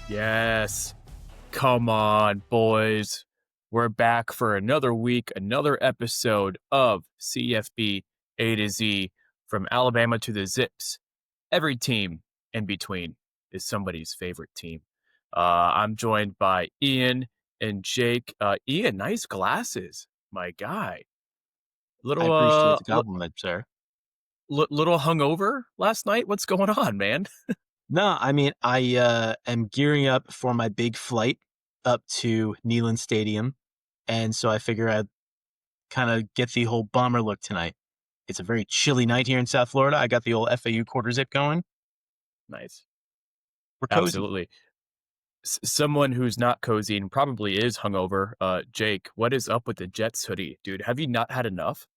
Yes. Come on, boys. We're back for another week, another episode of CFB A-Z, from Alabama to the Zips. Every team in between is somebody's favorite team. I'm joined by Ian and Jake. Ian, nice glasses, my guy. I Little appreciate the compliment, sir. little hungover last night. What's going on, man? No, I mean, I am gearing up for my big flight up to Neyland Stadium, and so I figure I'd kind of get the whole bomber look tonight. It's a very chilly night here in South Florida. I got the old FAU quarter zip going. Nice. We're cozy. Absolutely. Someone who's not cozy and probably is hungover, Jake, what is up with the Jets hoodie, dude? Have you not had enough?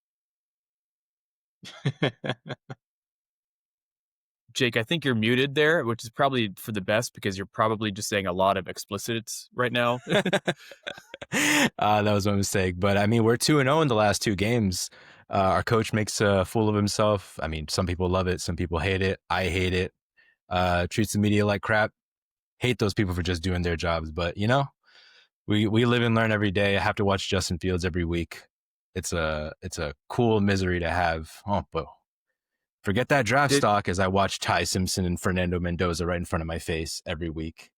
Jake, I think you're muted there, which is probably for the best because you're probably just saying a lot of explicits right now. That was my mistake. But I mean, we're 2-0 in the last two games. Our coach makes a fool of himself. I mean, some people love it, some people hate it. I hate it. Treats the media like crap. Hate those people for just doing their jobs. But you know, we live and learn every day. I have to watch Justin Fields every week. It's a cool misery to have. Oh, but forget that draft stock as I watch Ty Simpson and Fernando Mendoza right in front of my face every week.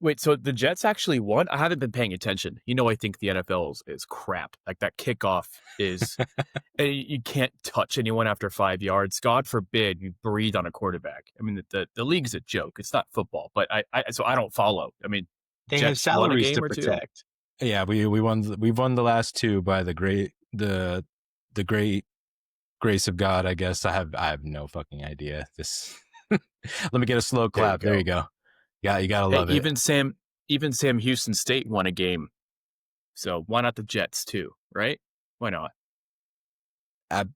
Wait, so the Jets actually won? I haven't been paying attention. I think the NFL is crap. Like that kickoff is, you can't touch anyone after 5 yards. God forbid you breathe on a quarterback. I mean, the league's a joke. It's not football, but so I don't follow. I mean, They Jets have salaries won a to game or two? protect. Yeah, we've won the last two by the great grace of God, I guess. I have no fucking idea. This let me get a slow clap. There you go. Yeah, you gotta love it. Even Sam Houston State won a game. So why not the Jets too, right? Why not?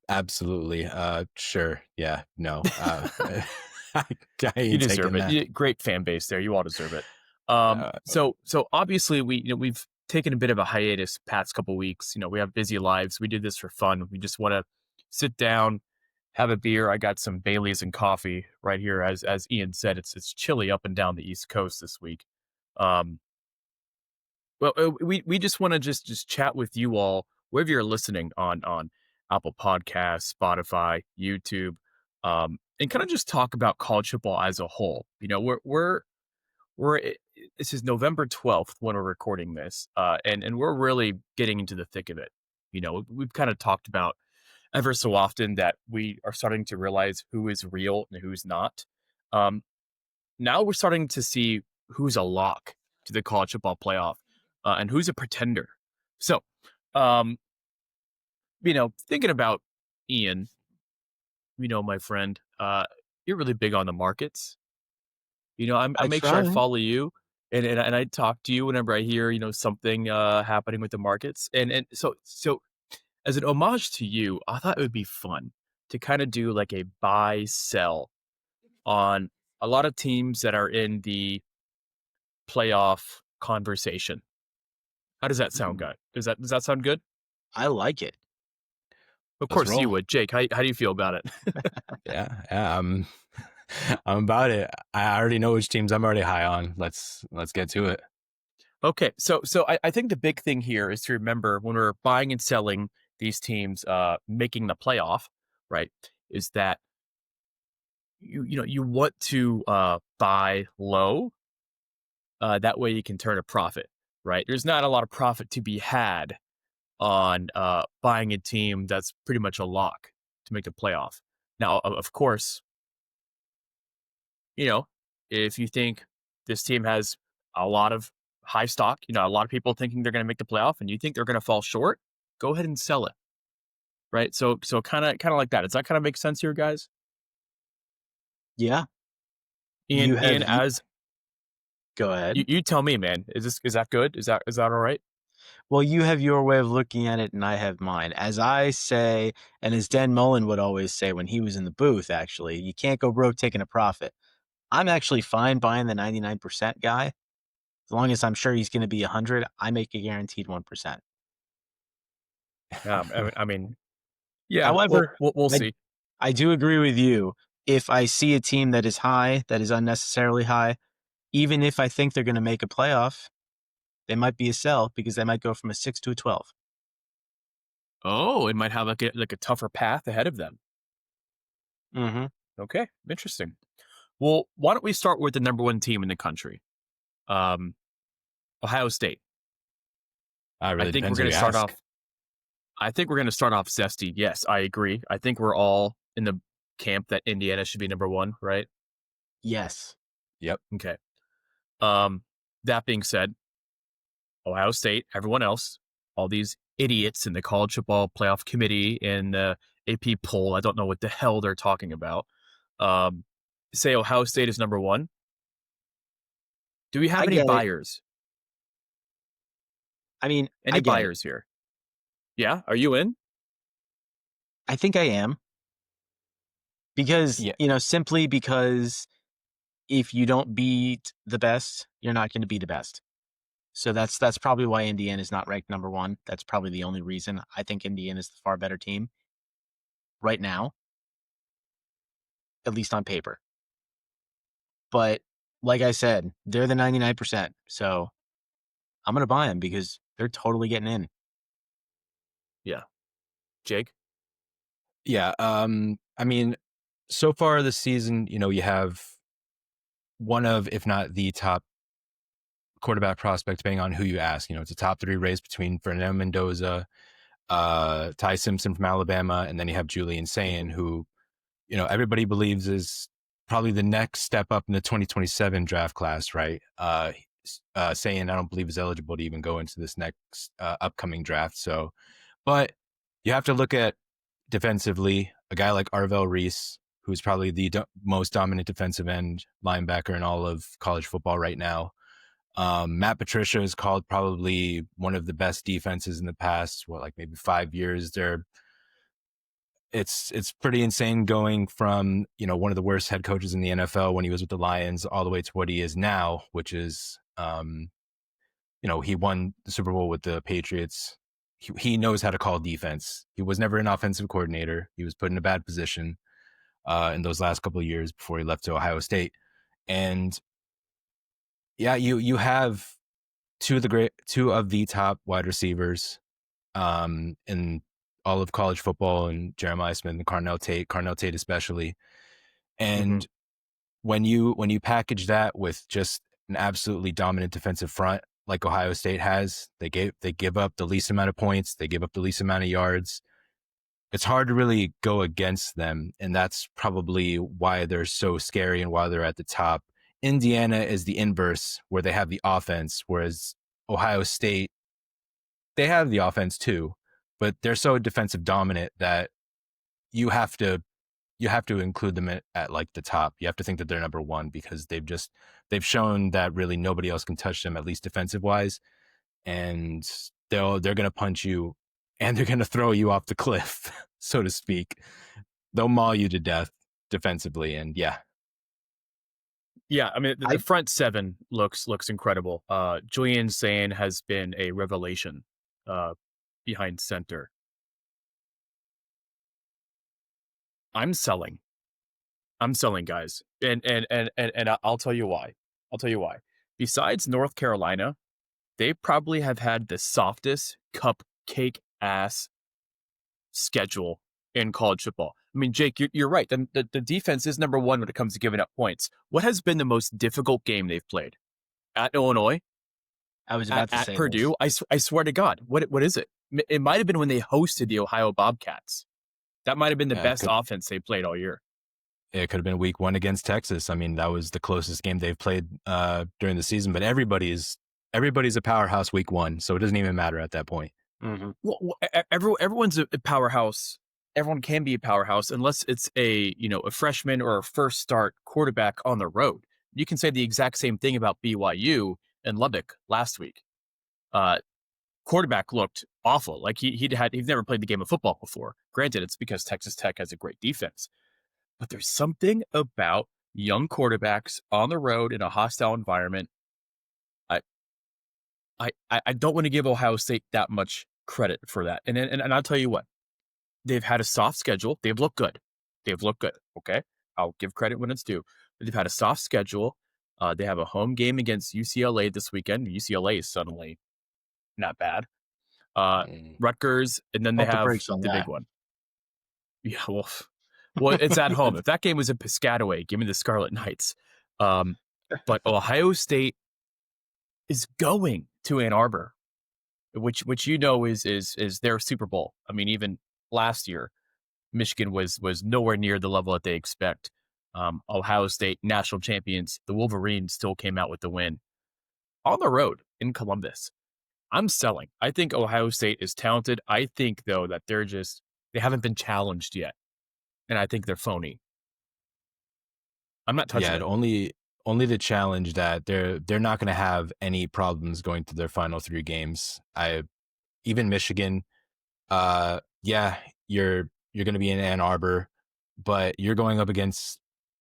Absolutely. Sure. Yeah. No. I You ain't deserve taking it. that. Great fan base there. You all deserve it. So obviously we've taken a bit of a hiatus past couple weeks. We have busy lives. We did this for fun. We just want to sit down, have a beer. I got some Baileys and coffee right here. As Ian said, it's chilly up and down the East Coast this week. We just want to just chat with you all wherever you're listening on Apple Podcasts, Spotify, YouTube, and kind of just talk about college football as a whole. This is November 12th when we're recording this, and we're really getting into the thick of it. We've kind of talked about ever so often that we are starting to realize who is real and who's not. Now we're starting to see who's a lock to the college football playoff, and who's a pretender. So, thinking about Ian, my friend, you're really big on the markets. I make sure I follow you, and I talk to you whenever I hear something happening with the markets, and so as an homage to you, I thought it would be fun to kind of do like a buy sell on a lot of teams that are in the playoff conversation. How does that sound, guy? Does that sound good? I like it. Of course you would, Jake. How do you feel about it? Yeah. I'm about it. I already know which teams I'm already high on. Let's get to it. Okay, so I think the big thing here is to remember when we're buying and selling these teams, making the playoff, right? Is that you want to buy low, that way you can turn a profit, right? There's not a lot of profit to be had on buying a team that's pretty much a lock to make the playoff. Now, of course, if you think this team has a lot of high stock, a lot of people thinking they're going to make the playoff and you think they're going to fall short, go ahead and sell it. Right. So kind of like that. Does that kind of make sense here, guys? Yeah. Ian, Go ahead. You tell me, man, is that good? Is that all right? Well, you have your way of looking at it, and I have mine. As I say, and as Dan Mullen would always say when he was in the booth, actually, you can't go broke taking a profit. I'm actually fine buying the 99% guy. As long as I'm sure he's going to be 100, I make a guaranteed 1%. I mean, yeah. However, we'll see. I do agree with you. If I see a team that is high, that is unnecessarily high, even if I think they're going to make a playoff, they might be a sell because they might go from a 6 to a 12. Oh, it might have like a tougher path ahead of them. Mm-hmm. Okay, interesting. Well, why don't we start with the number one team in the country, um, Ohio State. I Really think we're depends who going you to start ask. off. I think we're going to start off zesty. Yes, I agree. I think we're all in the camp that Indiana should be number one, right? Yes. Yep. Okay. That being said, Ohio State, everyone else, all these idiots in the college football playoff committee and the AP poll, I don't know what the hell they're talking about. Um, say Ohio State is number one. Do we have I any get it. buyers? I mean, Any I get it. buyers here? Yeah, are you in? I think I am because, Yeah. simply because if you don't beat the best, you're not going to be the best. So that's probably why Indiana is not ranked number one. That's probably the only reason. I think Indiana is the far better team right now, at least on paper. But like I said, they're the 99%. So I'm going to buy them because they're totally getting in. Yeah. Jake? Yeah. I mean, so far this season, you have one of, if not the top quarterback prospect, depending on who you ask. It's a top 3 race between Fernando Mendoza, Ty Simpson from Alabama, and then you have Julian Sayin, who, everybody believes is probably the next step up in the 2027 draft class, right? Sayin, I don't believe is eligible to even go into this next upcoming draft. So, but you have to look at defensively a guy like Arvell Reese, who's probably the most dominant defensive end linebacker in all of college football right now. Matt Patricia is called probably one of the best defenses in the past, like maybe 5 years. It's pretty insane going from, one of the worst head coaches in the NFL when he was with the Lions all the way to what he is now, which is, he won the Super Bowl with the Patriots. He knows how to call defense. He was never an offensive coordinator. He was put in a bad position in those last couple of years before he left to Ohio State. And yeah, you have two of the top wide receivers in all of college football, and Jeremiah Smith and Carnell Tate especially. And when you package that with just an absolutely dominant defensive front like Ohio State has, they give up the least amount of points, they give up the least amount of yards. It's hard to really go against them, and that's probably why they're so scary and why they're at the top. Indiana is the inverse, where they have the offense, whereas Ohio State, they have the offense too, but they're so defensive dominant that you have to include them at like the top. You have to think that they're number one because they've shown that really nobody else can touch them, at least defensive wise. And they're going to punch you and they're going to throw you off the cliff, so to speak. They'll maul you to death defensively. And yeah. Yeah, I mean the front seven looks incredible. Julian Sayin has been a revelation behind center. I'm selling, guys, and I'll tell you why. Besides North Carolina, they probably have had the softest cupcake ass schedule in college football. I mean, Jake, you're right. The defense is number one when it comes to giving up points. What has been the most difficult game they've played? At Illinois? I was about to say at Purdue? I swear to God, what is it? It might have been when they hosted the Ohio Bobcats. That might have been the best offense they played all year. It could have been week 1 against Texas. I mean, that was the closest game they've played during the season, but everybody's a powerhouse week 1, so it doesn't even matter at that point. Mm-hmm. Well, everyone's a powerhouse. Everyone can be a powerhouse unless it's a freshman or a first start quarterback on the road. You can say the exact same thing about BYU and Lubbock last week. Quarterback looked awful. Like he's never played the game of football before. Granted, it's because Texas Tech has a great defense, but there's something about young quarterbacks on the road in a hostile environment. I don't want to give Ohio State that much credit for that. And I'll tell you what, they've had a soft schedule. They've looked good. Okay. I'll give credit when it's due. But they've had a soft schedule. They have a home game against UCLA this weekend. UCLA is suddenly not bad. Mm. Rutgers, and then they Pump the have brakes on the big that. one. Yeah, well, it's at home. If that game was in Piscataway, give me the Scarlet Knights. But Ohio State is going to Ann Arbor, which is their Super Bowl. I mean, even last year, Michigan was nowhere near the level that they expect. Ohio State, national champions, the Wolverines still came out with the win on the road in Columbus. I'm selling. I think Ohio State is talented. I think though that they haven't been challenged yet, and I think they're phony. I'm not touching Yeah, them. only the challenge that they're not going to have any problems going to their final 3 games. Even Michigan, yeah, you're going to be in Ann Arbor, but you're going up against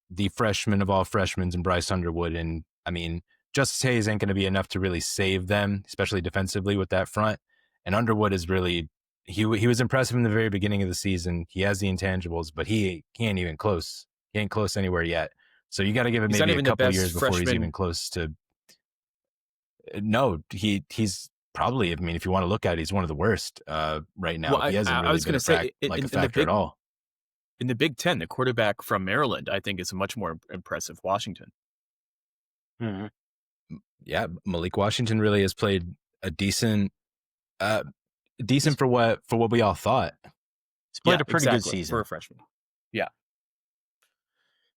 the freshman of all freshmen in Bryce Underwood, and I mean, Justice Hayes ain't going to be enough to really save them, especially defensively with that front. And Underwood is really he was impressive in the very beginning of the season. He has the intangibles, but he ain't even close. He ain't close anywhere yet. So you got to give it He's not maybe a even the couple best years before he's even freshman. close to. No, he's probably. I mean, if you want to look at it, he's one of the worst right now. Well, He hasn't I really was been going to say like a in the factor at all. Big Ten, the quarterback from Maryland, I think, is much more impressive. Washington. Mhm. Yeah, Malik Washington really has played a uh, He's decent for what we all thought. he's played Yeah, a pretty good exactly for season. a freshman. Yeah.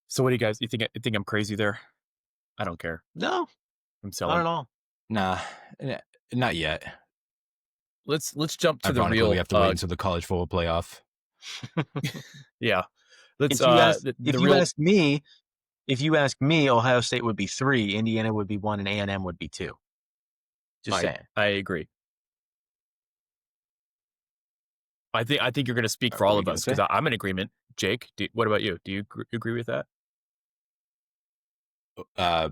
So what do you guys? You think I'm crazy there? I don't care. No, I'm not selling. at all. Nah, not yet. Let's jump to the Ironically, we real. have to wait until the college football playoff. Yeah. Let's If the you real. ask me, Ohio State would be 3, Indiana would be 1, and A&M would be 2. Just saying. I agree. I think you're going to speak for What all were you of gonna us because say? I'm in agreement. Jake, what about you? Do you agree with that? Uh,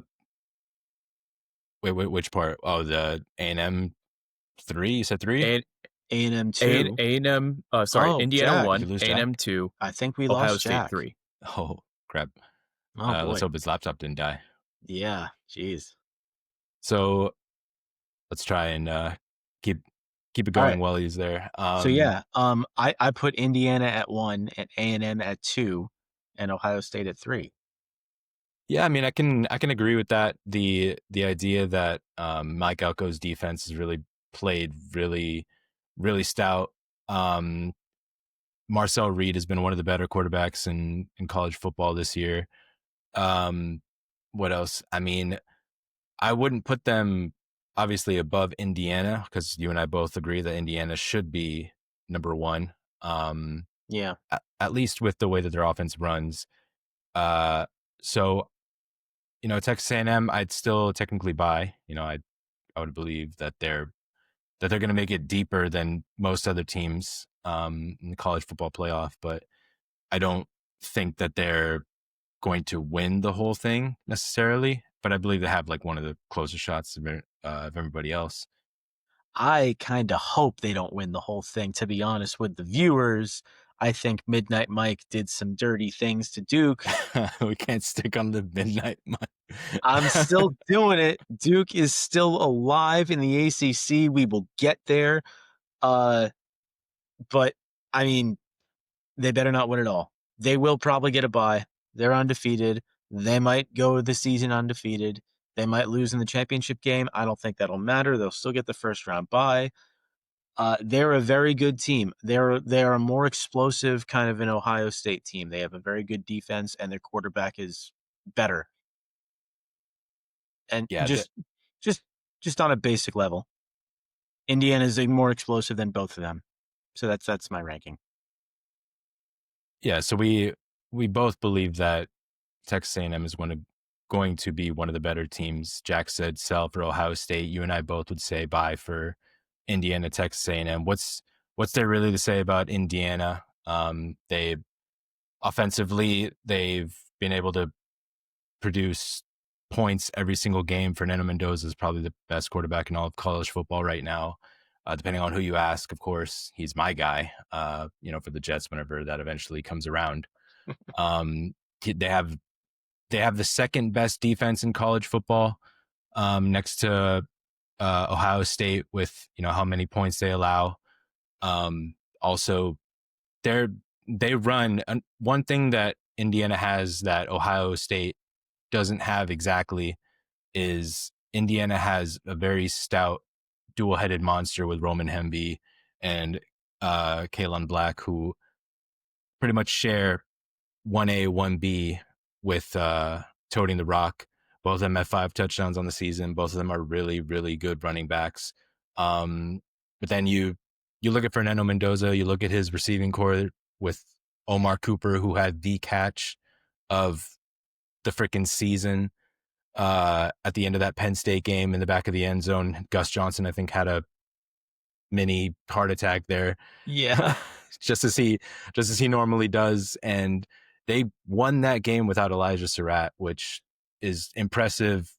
wait, which part? Oh, the A&M 3. You said 3. A A&M 2. and M. Sorry, Oh, Indiana Jack. Did you 1, lose A and Jack? M 2, I think we Ohio lost State Jack. 3. Oh crap! Oh, Let's boy. hope his laptop didn't die. Yeah, jeez. So let's try and keep it All going right. while he's there. So, yeah, I put Indiana at 1 and A&M at 2 and Ohio State at 3. Yeah, I mean, I can agree with that. The idea that Mike Elko's defense has really played really stout. Marcel Reed has been one of the better quarterbacks in college football this year. What else? I mean, I wouldn't put them obviously above Indiana because you and I both agree that Indiana should be number 1. Yeah. At least with the way that their offense runs. So Texas A&M, I'd still technically buy. I would believe that they're going to make it deeper than most other teams in the college football playoff, but I don't think that they're going to win the whole thing necessarily. But I believe they have like one of the closest shots of everybody else. I kind of hope they don't win the whole thing, to be honest with the viewers. I think Midnight Mike did some dirty things to Duke. We can't stick on the midnight. I'm still doing it. Duke is still alive in the ACC. We will get there. But I mean, they better not win it all. They will probably get a bye. They're undefeated. They might go the season undefeated. They might lose in the championship game. I don't think that'll matter. They'll still get the first round bye. They're a very good team. They're a more explosive kind of an Ohio State team. They have a very good defense, and their quarterback is better. And Yeah, just on a basic level, Indiana is more explosive than both of them. So that's my ranking. yeah. So we both believe that Texas A&M is going to be one of the better teams. Jack said sell for Ohio State. You and I both would say buy for Indiana, Texas A&M. What's there really to say about Indiana? They offensively, they've been able to produce points every single game. Fernando Mendoza is probably the best quarterback in all of college football right now. Depending on who you ask, of course, he's my guy, for the Jets whenever that eventually comes around. They They have the second best defense in college football, next to Ohio State with how many points they allow. Also, they run one thing that Indiana has that Ohio State doesn't have exactly is Indiana has a very stout dual-headed monster with Roman Hemby and Kalen Black, who pretty much share 1A, 1B with toting the rock. Both of them have 5 touchdowns on the season. Both of them are really, really good running backs. But then you look at Fernando Mendoza, you look at his receiving core with Omar Cooper, who had the catch of the freaking season at the end of that Penn State game in the back of the end zone. Gus Johnson, I think, had a mini heart attack there. Yeah. just as he normally does. And they won that game without Elijah Surratt, which is impressive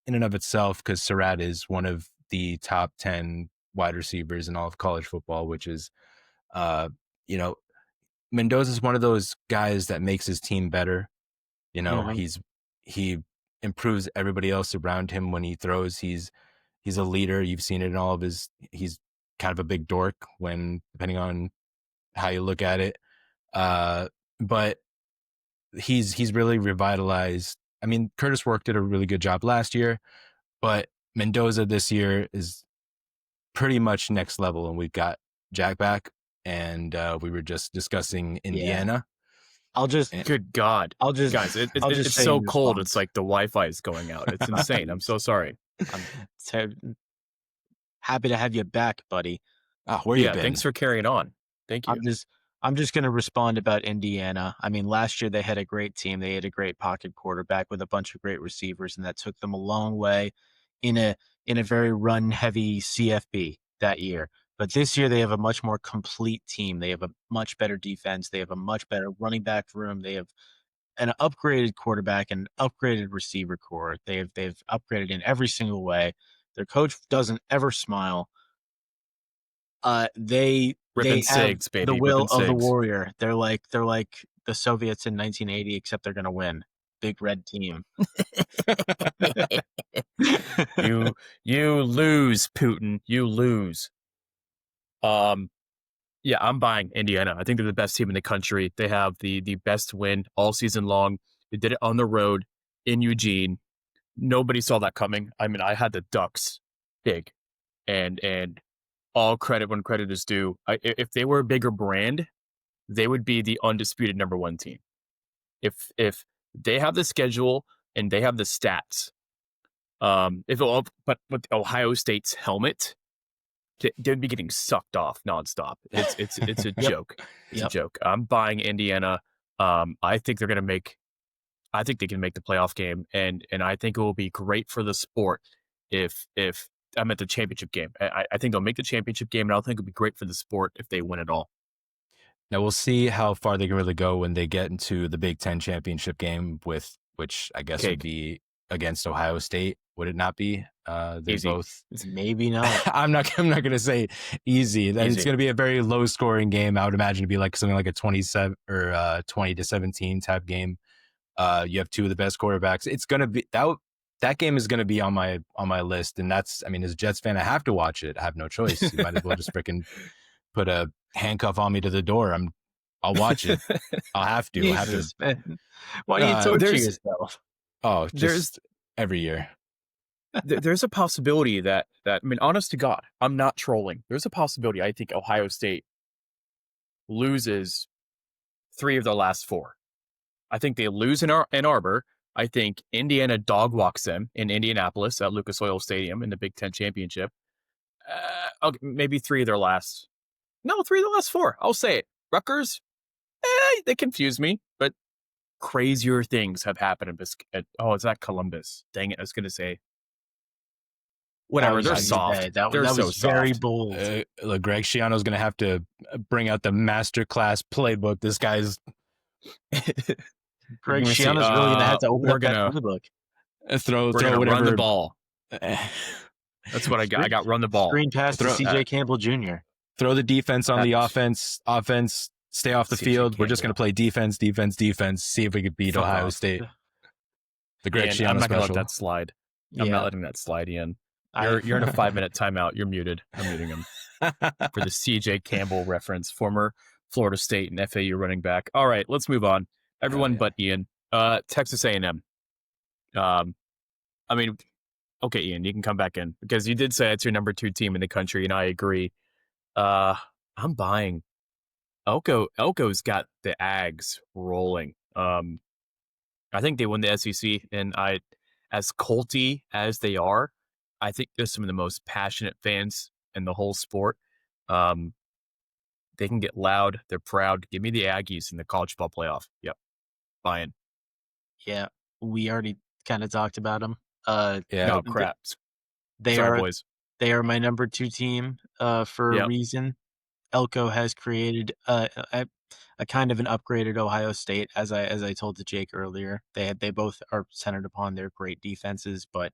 in and of itself because Surratt is one of the top 10 wide receivers in all of college football, which is, Mendoza is one of those guys that makes his team better. He improves everybody else around him when he throws. He's a leader. You've seen it in all of he's kind of a big dork depending on how you look at it. But he's really revitalized. I mean, Curtis Work did a really good job last year, but Mendoza this year is pretty much next level. And we've got Jack back, and we were just discussing Indiana. Yeah. Good God. Guys, it's so cold. It's like the Wi-Fi is going out. It's insane. I'm so sorry. I'm happy to have you back, buddy. Where you been? Thanks for carrying on. Thank you. I'm just going to respond about Indiana. I mean, last year they had a great team. They had a great pocket quarterback with a bunch of great receivers, and that took them a long way in a very run-heavy CFB that year. But this year they have a much more complete team. They have a much better defense. They have a much better running back room. They have an upgraded quarterback and upgraded receiver core. They've upgraded in every single way. Their coach doesn't ever smile. They have the will of the warrior. They're like the Soviets in 1980, except they're gonna win. Big red team. You lose, Putin. You lose. Yeah, I'm buying Indiana. I think they're the best team in the country. They have the best win all season long. They did it on the road in Eugene. Nobody saw that coming. I mean, I had the Ducks big, and all credit when credit is due. If they were a bigger brand, they would be the undisputed number 1 team. If they have the schedule and they have the stats, but with Ohio State's helmet, they'd be getting sucked off nonstop. It's a joke. It's a joke. I'm buying Indiana. I think they're gonna I think they can make the playoff game, and I think it will be great for the sport if I'm at the championship game. I think they'll make the championship game, and I think it'll be great for the sport if they win it all. Now we'll see how far they can really go when they get into the Big Ten championship game, which I guess would be against Ohio State. Would it not be? They're easy. Both. Maybe not. I'm not going to say easy. It's going to be a very low scoring game. I would imagine to be like something like a 27 or 20-17 type game. You have 2 of the best quarterbacks. It's going to be that game is going to be on my list. And as a Jets fan, I have to watch it. I have no choice. You might as well just freaking put a handcuff on me to the door. I'll watch it. I'll have to. Why do you torture yourself? Oh, just every year. There's a possibility that I mean, honest to God, I'm not trolling. There's a possibility I think Ohio State loses 3 of the last 4. I think they lose in Ann Arbor. I think Indiana dog walks them in Indianapolis at Lucas Oil Stadium in the Big Ten championship. Okay, maybe 3 of their last. No, 3 of the last 4. I'll say it. Rutgers, they confuse me, but crazier things have happened it's not Columbus. Dang it, I was going to say. Whatever, they're soft. That was very bold. Look, Greg Schiano's going to have to bring out the masterclass playbook. This guy's... Greg Schiano's really going to have to open up that playbook. Throw whatever. Run the ball. That's what I got. I got run the ball. Screen pass to CJ Campbell Jr. Throw the defense on the offense. Offense, stay off the field. We're just going to play defense. See if we could beat Ohio State. The Greg Ian, I'm Schiano not gonna let special. that slide. I'm not Yeah, letting that slide, Ian. I You're in a 5-minute timeout. You're muted. I'm muting him for the CJ Campbell reference, former Florida State and FAU running back. All right, let's move on. Hell Everyone yeah. but Ian. Texas A&M. I mean, okay, Ian, you can come back in because you did say it's your number 2 team in the country, and I agree. I'm buying. Elko's got the Ags rolling. I think they win the SEC, and as culty as they are, I think they're some of the most passionate fans in the whole sport. Um, they can get loud. They're proud. Give me the Aggies in the college football playoff. Yep, buying. yeah, we already kind of talked about them. Yeah. No crap. They Sorry, are boys. they are my number 2 team for a Yep. reason. Elko has created a kind of an upgraded Ohio State, as I told to Jake earlier. They both are centered upon their great defenses, but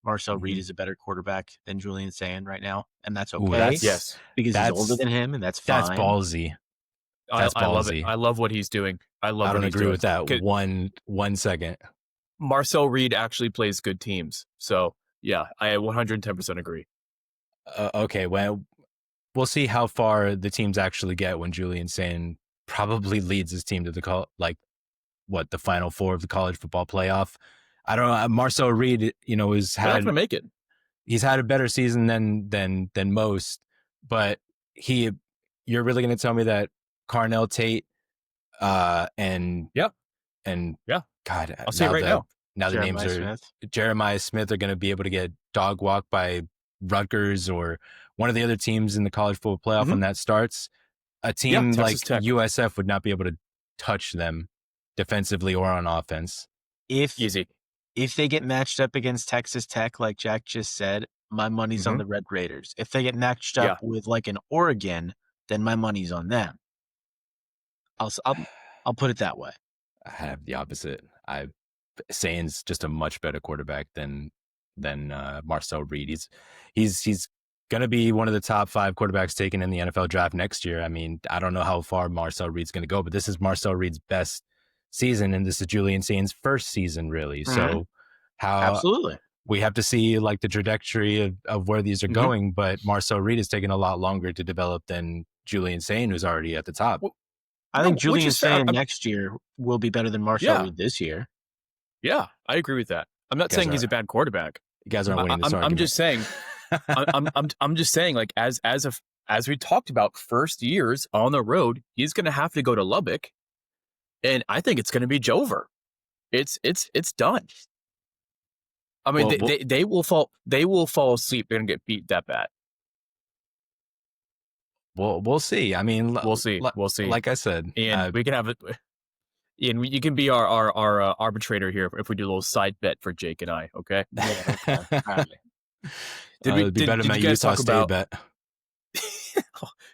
Marcel Reed is a better quarterback than Julian Sand right now, and that's Ooh, okay Yes, because he's older that's than him, and that's that's fine. ballsy. That's I love it. ballsy. I love what he's doing. I love I what don't he's agree doing. with that 'Cause one second. Marcel Reed actually plays good teams. So yeah, I 110% agree. Okay, well, we'll see how far the teams actually get when Julian Sand probably leads his team to the the Final Four of the college football playoff. I don't know. Marcel Reed, They're not gonna make it. he's had a better season than most, but you're really going to tell me that Carnell Tate and Yep. and Yeah. God, I'll say it right now. the names Jeremiah are Smith. Jeremiah Smith are going to be able to get dog walked by Rutgers or one of the other teams in the college football playoff when that starts. A Yeah, team Texas like Tech. USF would not be able to touch them defensively or on offense. Easy. If they get matched up against Texas Tech, like Jack just said, my money's on the Red Raiders. If they get matched up Yeah. with like an Oregon, then my money's on them. I'll put it that way. I have the opposite. Sain's just a much better quarterback than Marcel Reed. He's going to be one of the top 5 quarterbacks taken in the NFL draft next year. I mean, I don't know how far Marcel Reed's going to go, but this is Marcel Reed's best season, and this is Julian Sain's first season, really. So Absolutely. we have to see like the trajectory of where these are going, but Marcel Reed is taking a lot longer to develop than Julian Sain, who's already at the top. Well, I think which Julian is fair. Sain next year will be better than Marcel Reed this year. Yeah, I agree with that. I'm not saying he's a bad quarterback. You guys aren't winning this argument. I'm just saying. I'm just saying, like as we talked about, first years on the road, he's going to have to go to Lubbock, and I think it's going to be Jover. It's done. I mean, they will fall asleep. They're going to get beat that bad. We'll see. I mean, we'll see. Like I said, and we can have it. Ian, you can be our arbitrator here if we do a little side bet for Jake and I. Okay. Yeah, okay. All right. It'd be better than my Utah State bet.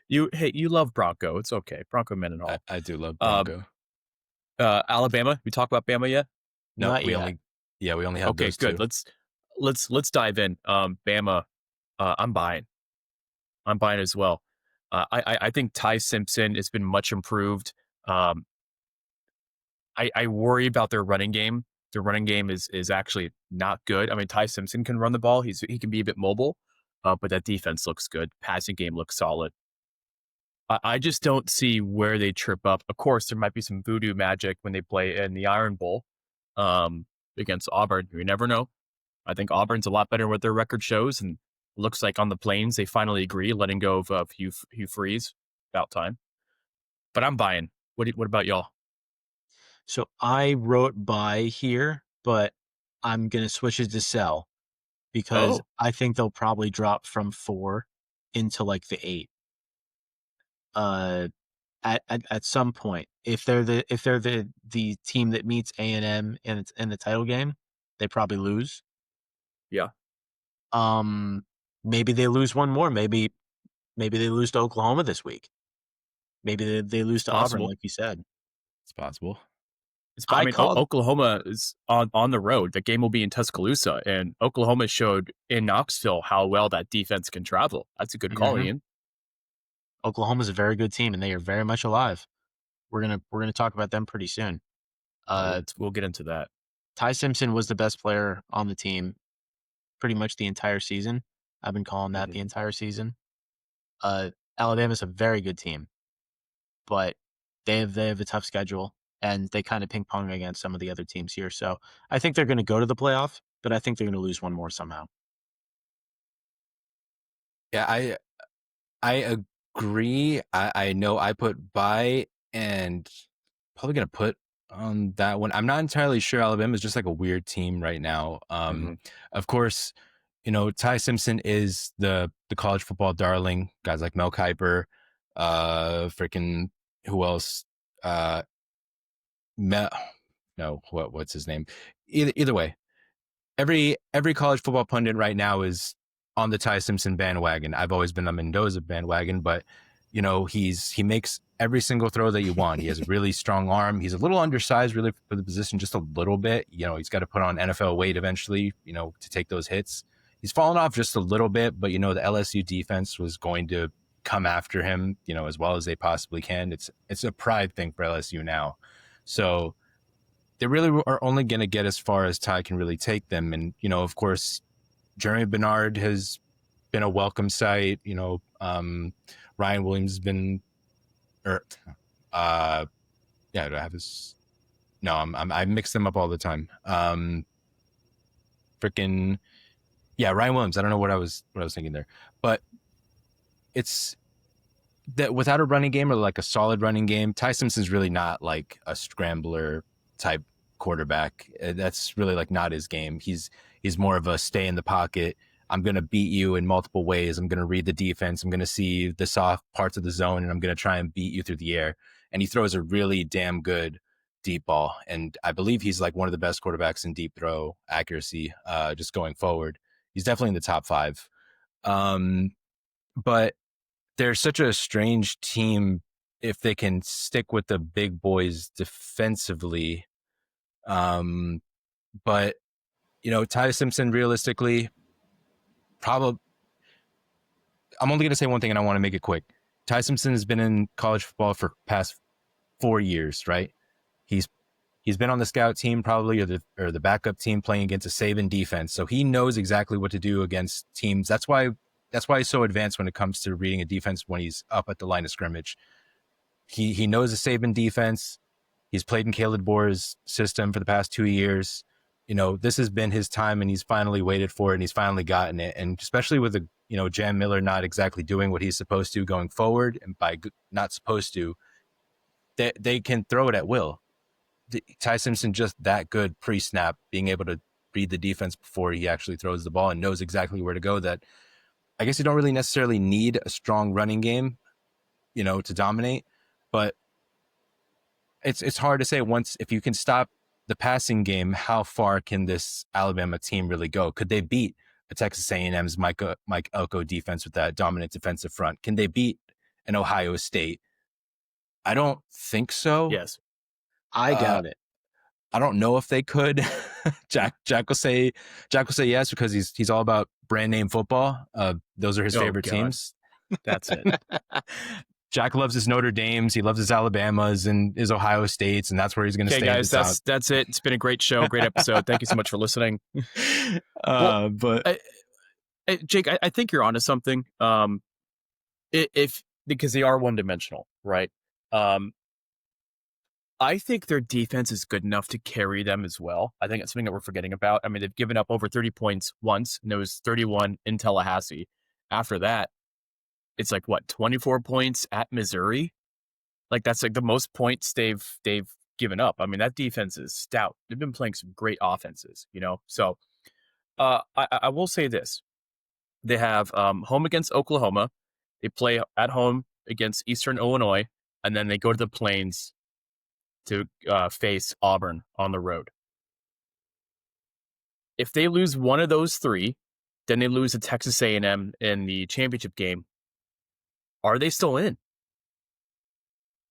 You love Bronco. It's okay. Bronco Mendenhall. I do love Bronco. Alabama. We talk about Bama yet? No, Not we yet. only have okay. Those Good. two. Let's dive in. Bama. I'm buying as well. I think Ty Simpson has been much improved. I worry about their running game. Their running game is actually not good. I mean, Ty Simpson can run the ball. He can be a bit mobile, but that defense looks good. Passing game looks solid. I just don't see where they trip up. Of course, there might be some voodoo magic when they play in the Iron Bowl against Auburn. You never know. I think Auburn's a lot better what their record shows, and looks like on the Plains they finally agree, letting go of Hugh Freeze. About time. But I'm buying. What about y'all? So I wrote buy here, but I'm going to switch it to sell because I think they'll probably drop from 4 into like the 8. At some point, if they're the team that meets A&M in the title game, they probably lose. Yeah. Maybe they lose one more. Maybe they lose to Oklahoma this week. Maybe they lose to Auburn, like you said. It's possible. Oklahoma is on the road. The game will be in Tuscaloosa, and Oklahoma showed in Knoxville how well that defense can travel. That's a good call, Ian. Oklahoma's a very good team, and they are very much alive. We're gonna talk about them pretty soon. We'll get into that. Ty Simpson was the best player on the team pretty much the entire season. I've been calling that Mhm. the entire season. Alabama's a very good team, but they have a tough schedule, and they kind of ping pong against some of the other teams here. So I think they're going to go to the playoff, but I think they're going to lose one more somehow. Yeah, I agree. I know I put by and probably gonna put on that one. I'm not entirely sure. Alabama's just like a weird team right now. Mhm. Of course, Ty Simpson is the college football darling. Guys like Mel Kiper, freaking who else? Uh, Mel, no, what's his name? Either way, every college football pundit right now is on the Ty Simpson bandwagon. I've always been on Mendoza bandwagon, but he makes every single throw that you want. He has a really strong arm. He's a little undersized, really, for the position, just a little bit. He's got to put on NFL weight eventually, to take those hits. He's fallen off just a little bit, but the LSU defense was going to come after him, as well as they possibly can. It's a pride thing for LSU now, so they really are only going to get as far as Ty can really take them. And, of course, Jeremy Bernard has been a welcome sight. Ryan Williams has been, yeah, do I have his? No, I mix them up all the time. Freaking, yeah, Ryan Williams. I don't know what I was thinking there, but it's that without a running game or like a solid running game, Ty Simpson's really not like a scrambler type quarterback. That's really like not his game. He's more of a stay in the pocket. I'm going to beat you in multiple ways. I'm going to read the defense. I'm going to see the soft parts of the zone, and I'm going to try and beat you through the air. And he throws a really damn good deep ball. And I believe he's like one of the best quarterbacks in deep throw accuracy, just going forward. He's definitely in the top 5. But they're such a strange team if they can stick with the big boys defensively. But Ty Simpson, realistically, probably, I'm only going to say one thing, and I want to make it quick. Ty Simpson has been in college football for past 4 years, right? He's been on the scout team probably, or the backup team, playing against a Saban defense, so he knows exactly what to do against teams. That's why he's so advanced when it comes to reading a defense when he's up at the line of scrimmage. He knows the Saban defense. He's played in Caleb Boer's system for the past 2 years. This has been his time, and he's finally waited for it, and he's finally gotten it. And especially with Jam Miller not exactly doing what he's supposed to going forward, and by not supposed to, they can throw it at will. Ty Simpson just that good pre-snap, being able to read the defense before he actually throws the ball and knows exactly where to go, that I guess you don't really necessarily need a strong running game, to dominate, but it's hard to say if you can stop the passing game, how far can this Alabama team really go? Could they beat a Texas A&M's Mike Elko defense with that dominant defensive front? Can they beat an Ohio State? I don't think so. Yes. I doubt it. I don't know if they could. Jack will say yes, because he's all about brand name football. Those are his favorite teams. That's it. Jack loves his Notre Dames. He loves his Alabamas and his Ohio States, and that's where he's going to stay. Okay, guys, that's it. It's been a great show, great episode. Thank you so much for listening. Jake, I think you're onto something. Because they are one dimensional, right? I think their defense is good enough to carry them as well. I think it's something that we're forgetting about. I mean, they've given up over 30 points once, and it was 31 in Tallahassee. After that, it's like 24 points at Missouri. Like that's like the most points they've given up. I mean, that defense is stout. They've been playing some great offenses, So, I will say this: they have home against Oklahoma. They play at home against Eastern Illinois, and then they go to the Plains to face Auburn on the road. If they lose one of those 3, then they lose to Texas A&M in the championship game. Are they still in?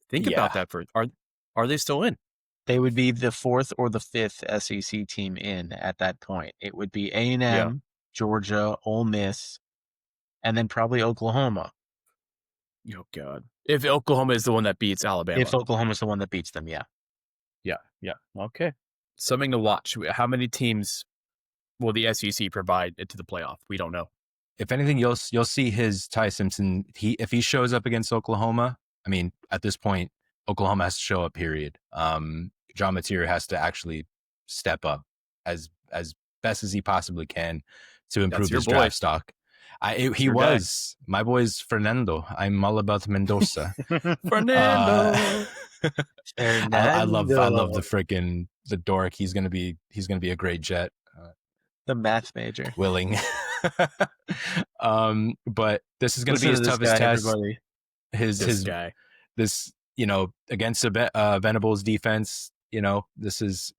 Think about that first. Are they still in? They would be the 4th or the 5th SEC team in at that point. It would be A&M, Georgia, Ole Miss, and then probably Oklahoma. Oh, God. If Oklahoma is the one that beats Alabama. If Oklahoma is the one that beats them, yeah. Yeah. Okay. something to watch. How many teams will the SEC provide to the playoff? We don't know. If anything, you'll see his Ty Simpson. If he shows up against Oklahoma, I mean, at this point, Oklahoma has to show up. Period. John Mateer has to actually step up as best as he possibly can to improve his draft stock. He was my boy's Fernando. I'm all about Mendoza. Fernando. I love the dork. He's gonna be a great Jet. The math major. Willing. But this is going to be his toughest test. Everybody. His guy. This, against Venables defense, this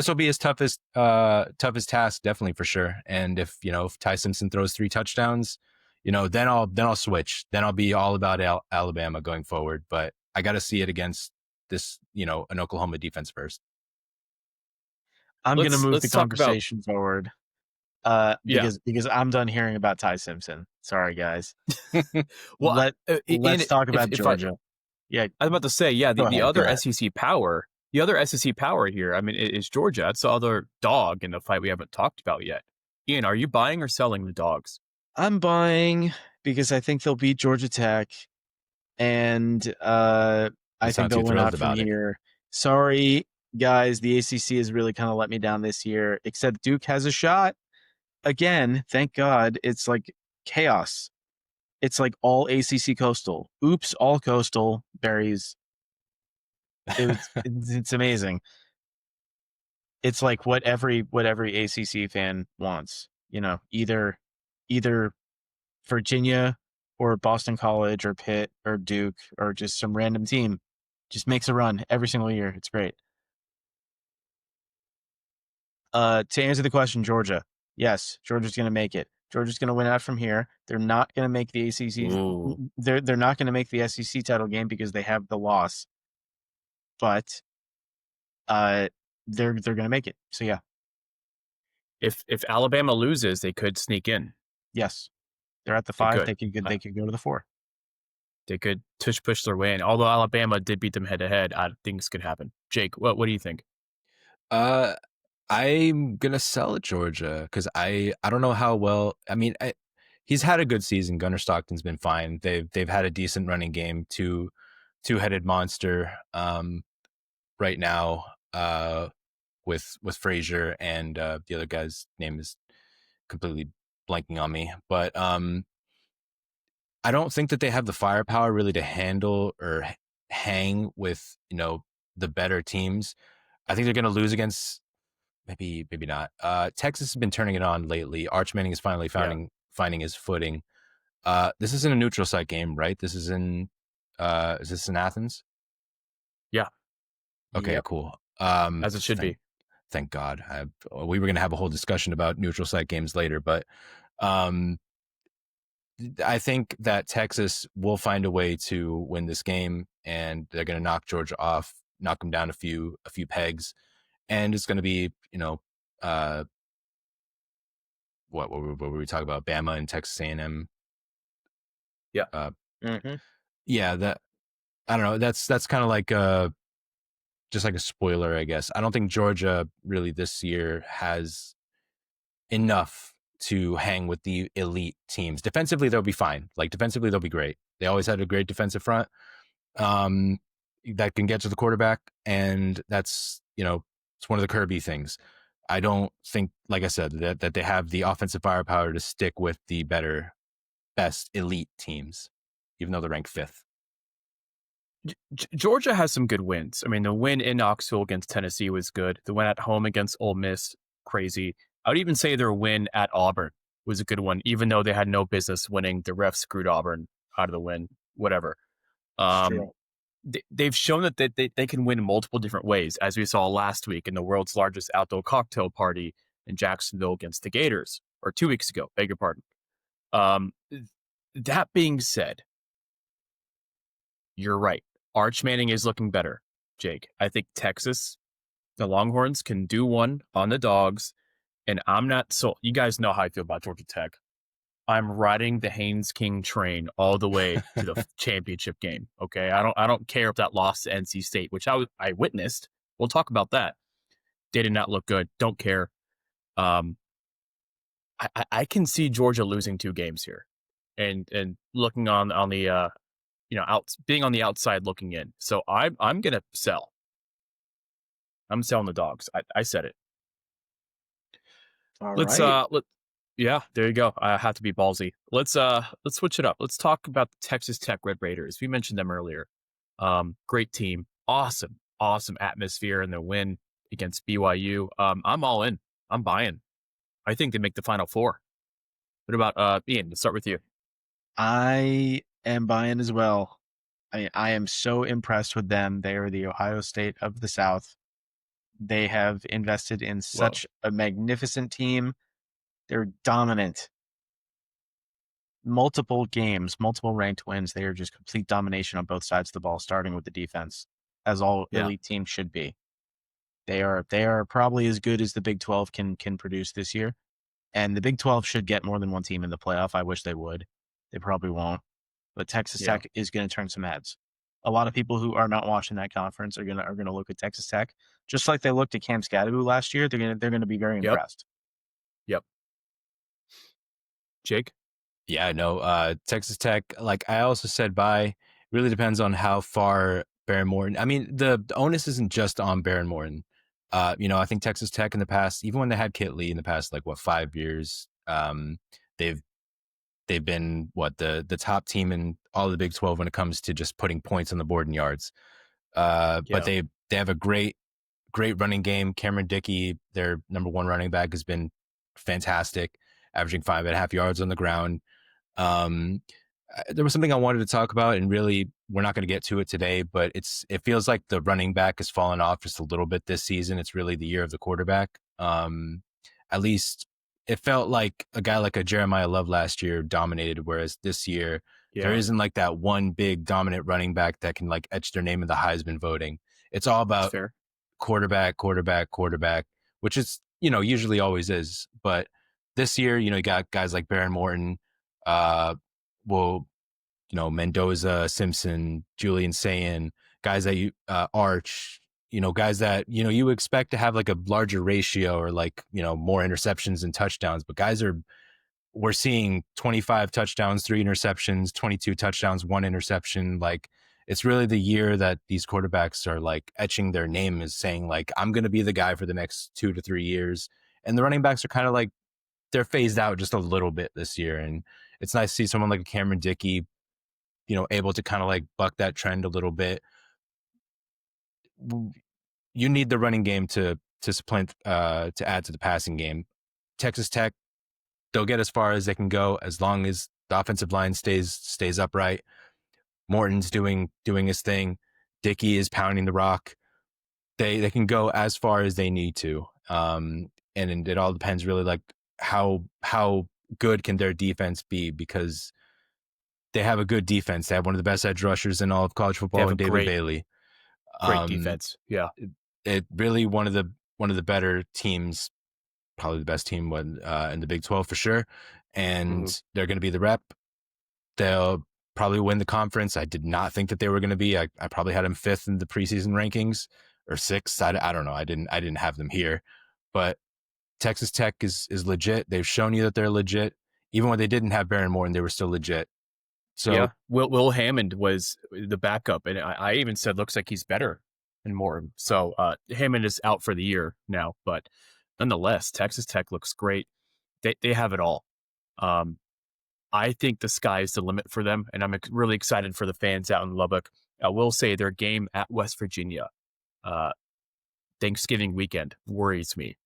will be his toughest task, definitely, for sure. And if Ty Simpson throws 3 touchdowns, then I'll switch. Then I'll be all about Alabama going forward. But I got to see it against this, an Oklahoma defense first. I'm going to move the conversation forward. Because I'm done hearing about Ty Simpson. Sorry, guys. Well, let's talk about Georgia. I was about to say, the other SEC power. The other SEC power here, I mean, is Georgia. That's the other dog in the fight we haven't talked about yet. Ian, are you buying or selling the dogs? I'm buying because I think they'll beat Georgia Tech, and I think they'll win out from here. Sorry, guys, the ACC has really kind of let me down this year, except Duke has a shot. Again, thank God, it's like chaos. It's like all ACC coastal. Oops, all coastal berries. It's amazing. It's like what every ACC fan wants. Either Virginia or Boston College or Pitt or Duke or just some random team just makes a run every single year. It's great. To answer the question, Georgia. Yes, Georgia's going to make it. Georgia's going to win out from here. They're not going to make the ACC. Ooh. They're not going to make the SEC title game because they have the loss. But they're going to make it. So yeah. If Alabama loses, they could sneak in. Yes, they're at the 5. They could go to the 4. They could push their way in. Although Alabama did beat them head to head, things could happen. Jake, what do you think? I'm gonna sell at Georgia because I don't know how well. I mean, he's had a good season. Gunnar Stockton's been fine. They've had a decent running game. Two-headed monster right now with Frazier, and the other guy's name is completely blanking on me. But I don't think that they have the firepower really to handle or hang with the better teams. I think they're gonna lose against. Maybe not. Texas has been turning it on lately. Arch Manning is finally finding his footing. This isn't a neutral site game, right? This is in. Is this in Athens? Yeah. Okay, cool. As it should be. Thank God. We were going to have a whole discussion about neutral site games later, but I think that Texas will find a way to win this game, and they're going to knock Georgia off, knock them down a few pegs. And it's going to be, what were we talking about? Bama and Texas A&M. Yeah. Yeah. That I don't know. That's kind of like just like a spoiler, I guess. I don't think Georgia really this year has enough to hang with the elite teams. Defensively, they'll be fine. Like defensively, they'll be great. They always had a great defensive front that can get to the quarterback, and that's it's one of the Kirby things. I don't think, like I said, that they have the offensive firepower to stick with the best elite teams, even though they're ranked 5th. Georgia has some good wins. I mean, the win in Knoxville against Tennessee was good. The win at home against Ole Miss, crazy. I would even say their win at Auburn was a good one, even though they had no business winning. The refs screwed Auburn out of the win, whatever. They've shown that they can win multiple different ways, as we saw last week in the world's largest outdoor cocktail party in Jacksonville against the Gators, or 2 weeks ago, beg your pardon. That being said, you're right. Arch Manning is looking better, Jake. I think Texas, the Longhorns, can do one on the Dogs, and I'm not so. You guys know how I feel about Georgia Tech. I'm riding the Haynes King train all the way to the championship game. Okay, I don't care if that lost to NC State, which I witnessed. We'll talk about that. They did not look good. Don't care. Um, I can see Georgia losing 2 games here, and looking on the out being on the outside looking in. So I'm gonna sell. I'm selling the dogs. I said it. All Let's right. yeah, there you go. I have to be ballsy. Let's switch it up. Let's talk about the Texas Tech Red Raiders. We mentioned them earlier. Great team. Awesome atmosphere in their win against BYU. I'm all in. I'm buying. I think they make the Final Four. What about Ian? Let's start with you. I am buying as well. I am so impressed with them. They are the Ohio State of the South. They have invested in Whoa. such a magnificent team. They're dominant. Multiple games, multiple ranked wins. They are just complete domination on both sides of the ball, starting with the defense, as all Yeah. elite teams should be. They are probably as good as the Big 12 can produce this year. And the Big 12 should get more than one team in the playoff. I wish they would. They probably won't. But Texas Yeah. Tech is going to turn some heads. A lot of people who are not watching that conference are gonna look at Texas Tech just like they looked at Cam Scadaboo last year. They're gonna be very Yep. impressed. Yep. Jake? Yeah, no, Texas Tech, like I also said, really depends on how far Baron Morton. I mean, the onus isn't just on Baron Morton. I think Texas Tech in the past, even when they had Kit Lee in the past, like 5 years, they've they've been the top team in all of the Big 12 when it comes to just putting points on the board and yards. But Yeah. they have a great running game. Cameron Dickey, their number 1 running back, has been fantastic, averaging 5.5 yards on the ground. There was something I wanted to talk about, and really, we're not going to get to it today, but it feels like the running back has fallen off just a little bit this season. It's really the year of the quarterback. At least it felt like a guy like a Jeremiah Love last year dominated, whereas this year there Yeah. isn't like that one big dominant running back that can like etch their name in the Heisman voting. It's all That's about fair. quarterback, which is, usually always is. But this year, you got guys like Baron Morton, uh, well, Mendoza, Simpson, Julian Sayin, guys that Arch, guys that, you expect to have like a larger ratio or like, more interceptions and touchdowns, but we're seeing 25 touchdowns, 3 interceptions, 22 touchdowns, 1 interception. Like, it's really the year that these quarterbacks are like etching their name as saying like, I'm going to be the guy for the next 2 to 3 years. And the running backs are kind of like, they're phased out just a little bit this year. And it's nice to see someone like Cameron Dickey, able to kind of like buck that trend a little bit. You need the running game to supplant, to add to the passing game. Texas Tech, they'll get as far as they can go as long as the offensive line stays upright. Morton's doing his thing. Dickey is pounding the rock. They can go as far as they need to. And it all depends really like how good can their defense be, because they have a good defense. They have one of the best edge rushers in all of college They football have a in David great Bailey. Um, defense. Yeah. it really one of the better teams, probably the best team in the Big 12 for sure. And Mhm. they're going to be the rep. They'll probably win the conference. I did not think that they were going to be. I probably had them 5th in the preseason rankings or 6th. I don't know. I didn't have them here, but Texas Tech is legit. They've shown you that they're legit. Even when they didn't have Baron Morton, they were still legit. So Yeah. Will Hammond was the backup, and I even said looks like he's better and more. So Hammond is out for the year now, but nonetheless, Texas Tech looks great. They have it all. Um, I think the sky's the limit for them, and I'm really excited for the fans out in Lubbock. I will say their game at West Virginia, uh, Thanksgiving weekend, worries me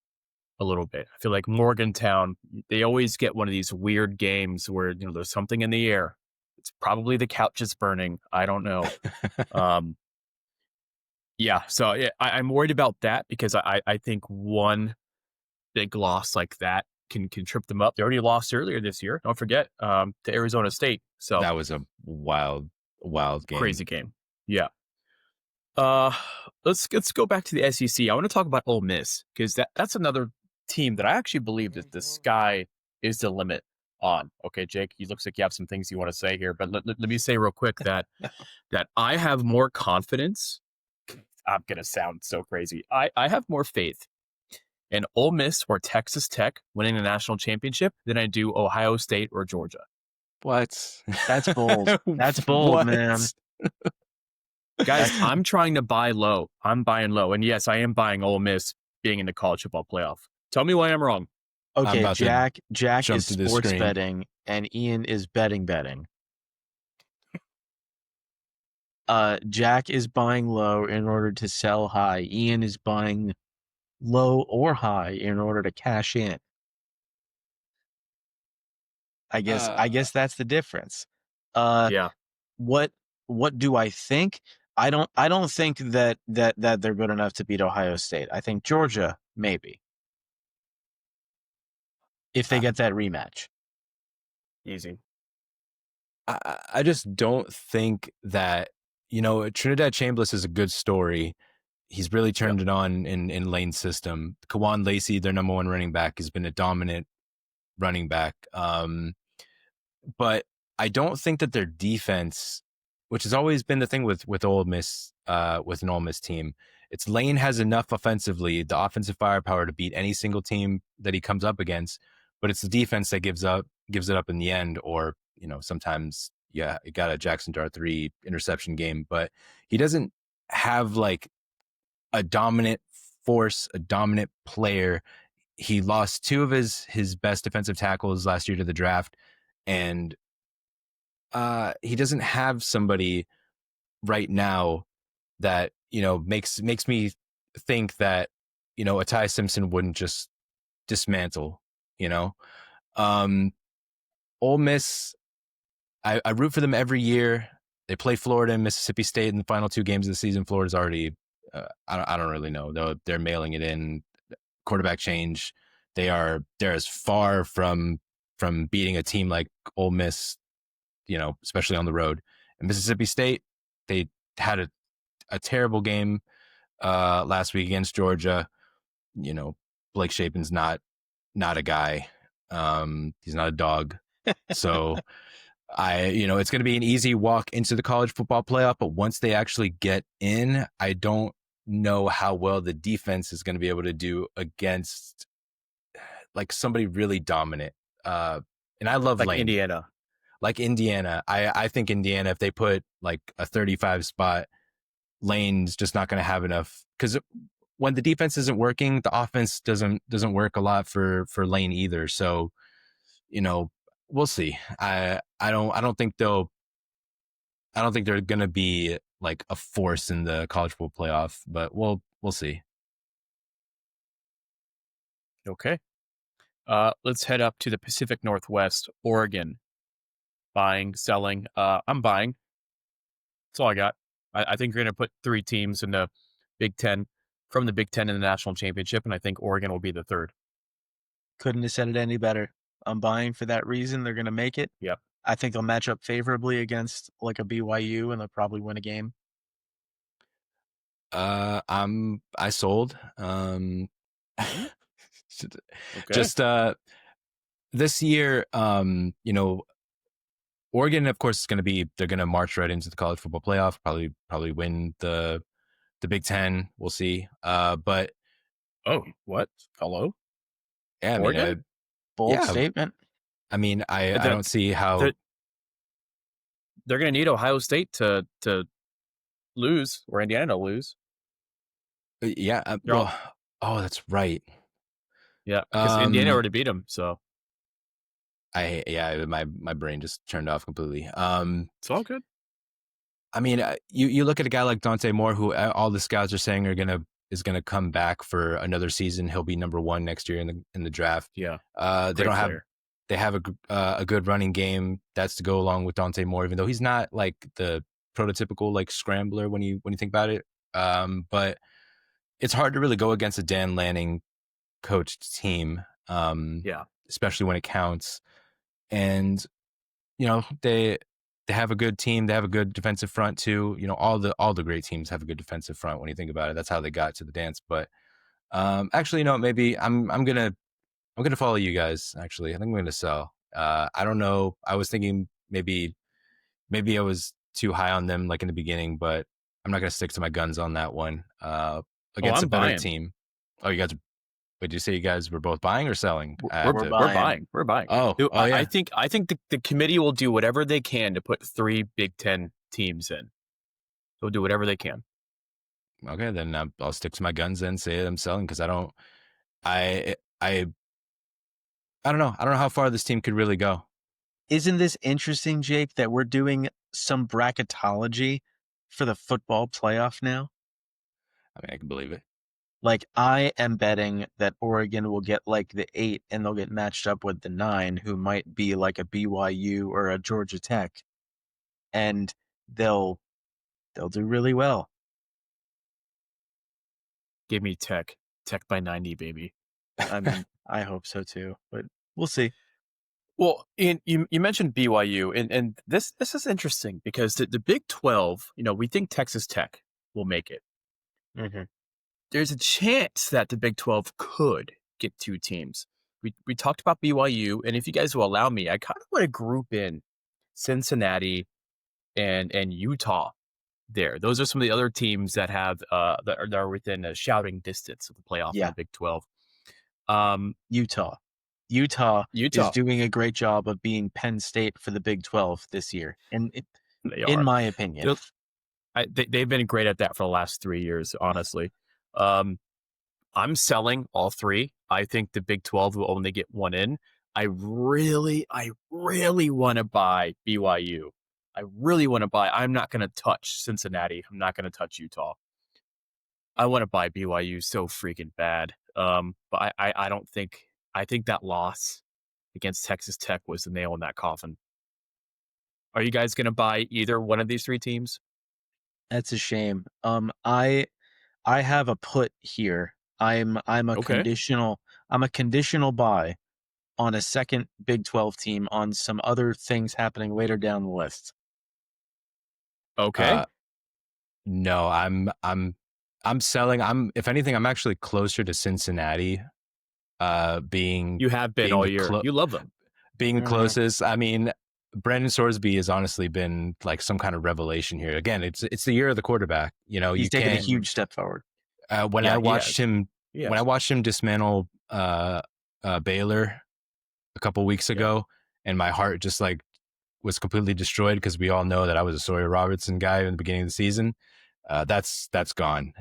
a little bit. I feel like Morgantown, they always get one of these weird games where there's something in the air. It's probably the couch is burning. I don't know. Um, yeah, so yeah, I'm worried about that because I think one big loss like that can trip them up. They already lost earlier this year. Don't forget to Arizona State. So that was a wild game. crazy game. Yeah. Uh, let's go back to the SEC. I want to talk about Ole Miss because that's another team that I actually believe that the sky is the limit on. Okay, Jake, you looks like you have some things you want to say here, but let me say real quick that I have more confidence. I'm gonna sound so crazy. I have more faith and Ole Miss or Texas Tech winning the national championship than I do Ohio State or Georgia. What? That's bold. That's bold, What? man. Guys, I'm trying to buy low. I'm buying low. And yes, I am buying Ole Miss being in the college football playoff. Tell me why I'm wrong. I'm Okay, about to Jack jump is to the sports screen. betting, and Ian is betting. Jack is buying low in order to sell high. Ian is buying low or high in order to cash in. I guess that's the difference. Yeah. What do I think? I don't think that they're good enough to beat Ohio State. I think Georgia maybe, if they Uh, get that rematch. Easy. I just don't think that, Trinidad Chambliss is a good story. He's really turned it on in Lane's system. Kawan Lacey, their number one running back, has been a dominant running back. But I don't think that their defense, which has always been the thing with Ole Miss, with an Ole Miss team, it's Lane has enough offensively, the offensive firepower to beat any single team that he comes up against, but it's the defense that gives it up in the end, or sometimes it got a Jackson Dart 3 interception game, but he doesn't have like a dominant force, a dominant player. He lost two of his best defensive tackles last year to the draft, and he doesn't have somebody right now that makes me think that a Ty Simpson wouldn't just dismantle. Um, Ole Miss, I root for them every year. They play Florida and Mississippi State in the final two games of the season. Florida's already, I don't really know. They're mailing it in. Quarterback change. They're as far from beating a team like Ole Miss, especially on the road. And Mississippi State, they had a terrible game last week against Georgia. Blake Shapen's not a guy. He's not a dog. So it's going to be an easy walk into the college football playoff, but once they actually get in, I don't know how well the defense is going to be able to do against like somebody really dominant. And I love Like Lane. Indiana. Like Indiana. I think Indiana, if they put like a 35 spot, Lane's just not going to have enough, because when the defense isn't working, the offense doesn't work a lot for Lane either. So, we'll see. I don't think they're going to be like a force in the college football playoff, but we'll see. Okay. Let's head up to the Pacific Northwest, Oregon. Buying, selling. I'm buying. That's all I got. I think you're going to put three teams in the Big Ten, from the Big Ten in the national championship, and I think Oregon will be the third. Couldn't have said it any better. I'm buying for that reason. They're going to make it. Yep. I think they'll match up favorably against like a BYU, and they'll probably win a game. I sold. Okay. Just this year, Oregon, of course, they're going to march right into the college football playoff. Probably win the Big Ten. We'll see. But what? Hello? yeah, Oregon? Bold statement. I mean, I don't see how they're going to need Ohio State to lose, or Indiana to lose. Yeah. That's right. Yeah, because Indiana already beat them. So my brain just turned off completely. it's all good. I mean, you look at a guy like Dante Moore, who all the scouts are saying is gonna come back for another season. He'll be number one next year in the draft. Yeah, they have a good running game that's to go along with Dante Moore, even though he's not like the prototypical like scrambler when you think about it. But it's hard to really go against a Dan Lanning coached team. Especially when it counts. And they have a good team. They have a good defensive front too. All the great teams have a good defensive front when you think about it. That's how they got to the dance. But actually, maybe I'm gonna follow you guys. Actually, I think I'm gonna sell. I don't know. I was thinking maybe I was too high on them like in the beginning, but I'm not gonna stick to my guns on that one. Against a better team. Oh, you guys Would you say you guys were both buying or selling? I We're have We're to. we're buying. buying. We're buying. Oh, Dude, oh yeah. I think the committee will do whatever they can to put 3 Big Ten teams in. They'll do whatever they can. Okay, then I'll stick to my guns and say I'm selling because I don't. I I don't know. I don't know how far this team could really go. Isn't this interesting, Jake, that we're doing some bracketology for the football playoff now? I mean, I can believe it. Like, I am betting that Oregon will get like the 8 and they'll get matched up with the 9, who might be like a BYU or a Georgia Tech, and they'll do really well. Give me Tech. Tech by 90, baby. I mean, I hope so too, but we'll see. Well, Ian, you mentioned BYU, and this is interesting because the Big 12, we think Texas Tech will make it. Mm-hmm. There's a chance that the Big 12 could get 2 teams. We talked about BYU, and if you guys will allow me, I kind of want to group in Cincinnati and Utah there. Those are some of the other teams that have that are within a shouting distance of the playoff in Yeah. the Big 12. Utah is Utah, doing a great job of being Penn State for the Big 12 this year, and they in are. my opinion. They've been great at that for the last 3 years, honestly. I'm selling all 3. I think the Big 12 will only get 1 in. I really want to buy BYU. I really want to buy. I'm not going to touch Cincinnati. I'm not going to touch Utah. I want to buy BYU so freaking bad. But I don't think. I think that loss against Texas Tech was the nail in that coffin. Are you guys going to buy either one of these 3 teams? That's a shame. I have a put here. I'm a Okay. conditional buy on a second Big 12 team on some other things happening later down the list. Okay. Uh, no, I'm selling. If anything, I'm actually closer to Cincinnati. Being You have been being all the year. You love them. being the Mhm. closest. I mean, Brandon Sorsby has honestly been like some kind of revelation here. Again, it's the year of the quarterback. He's You taken a can't. huge step forward. When I Yeah, he watched has. him, when I Yes. watched him dismantle Baylor a couple weeks Yeah. ago, and my heart just like was completely destroyed because we all know that I was a Sawyer Robertson guy in the beginning of the season. That's gone.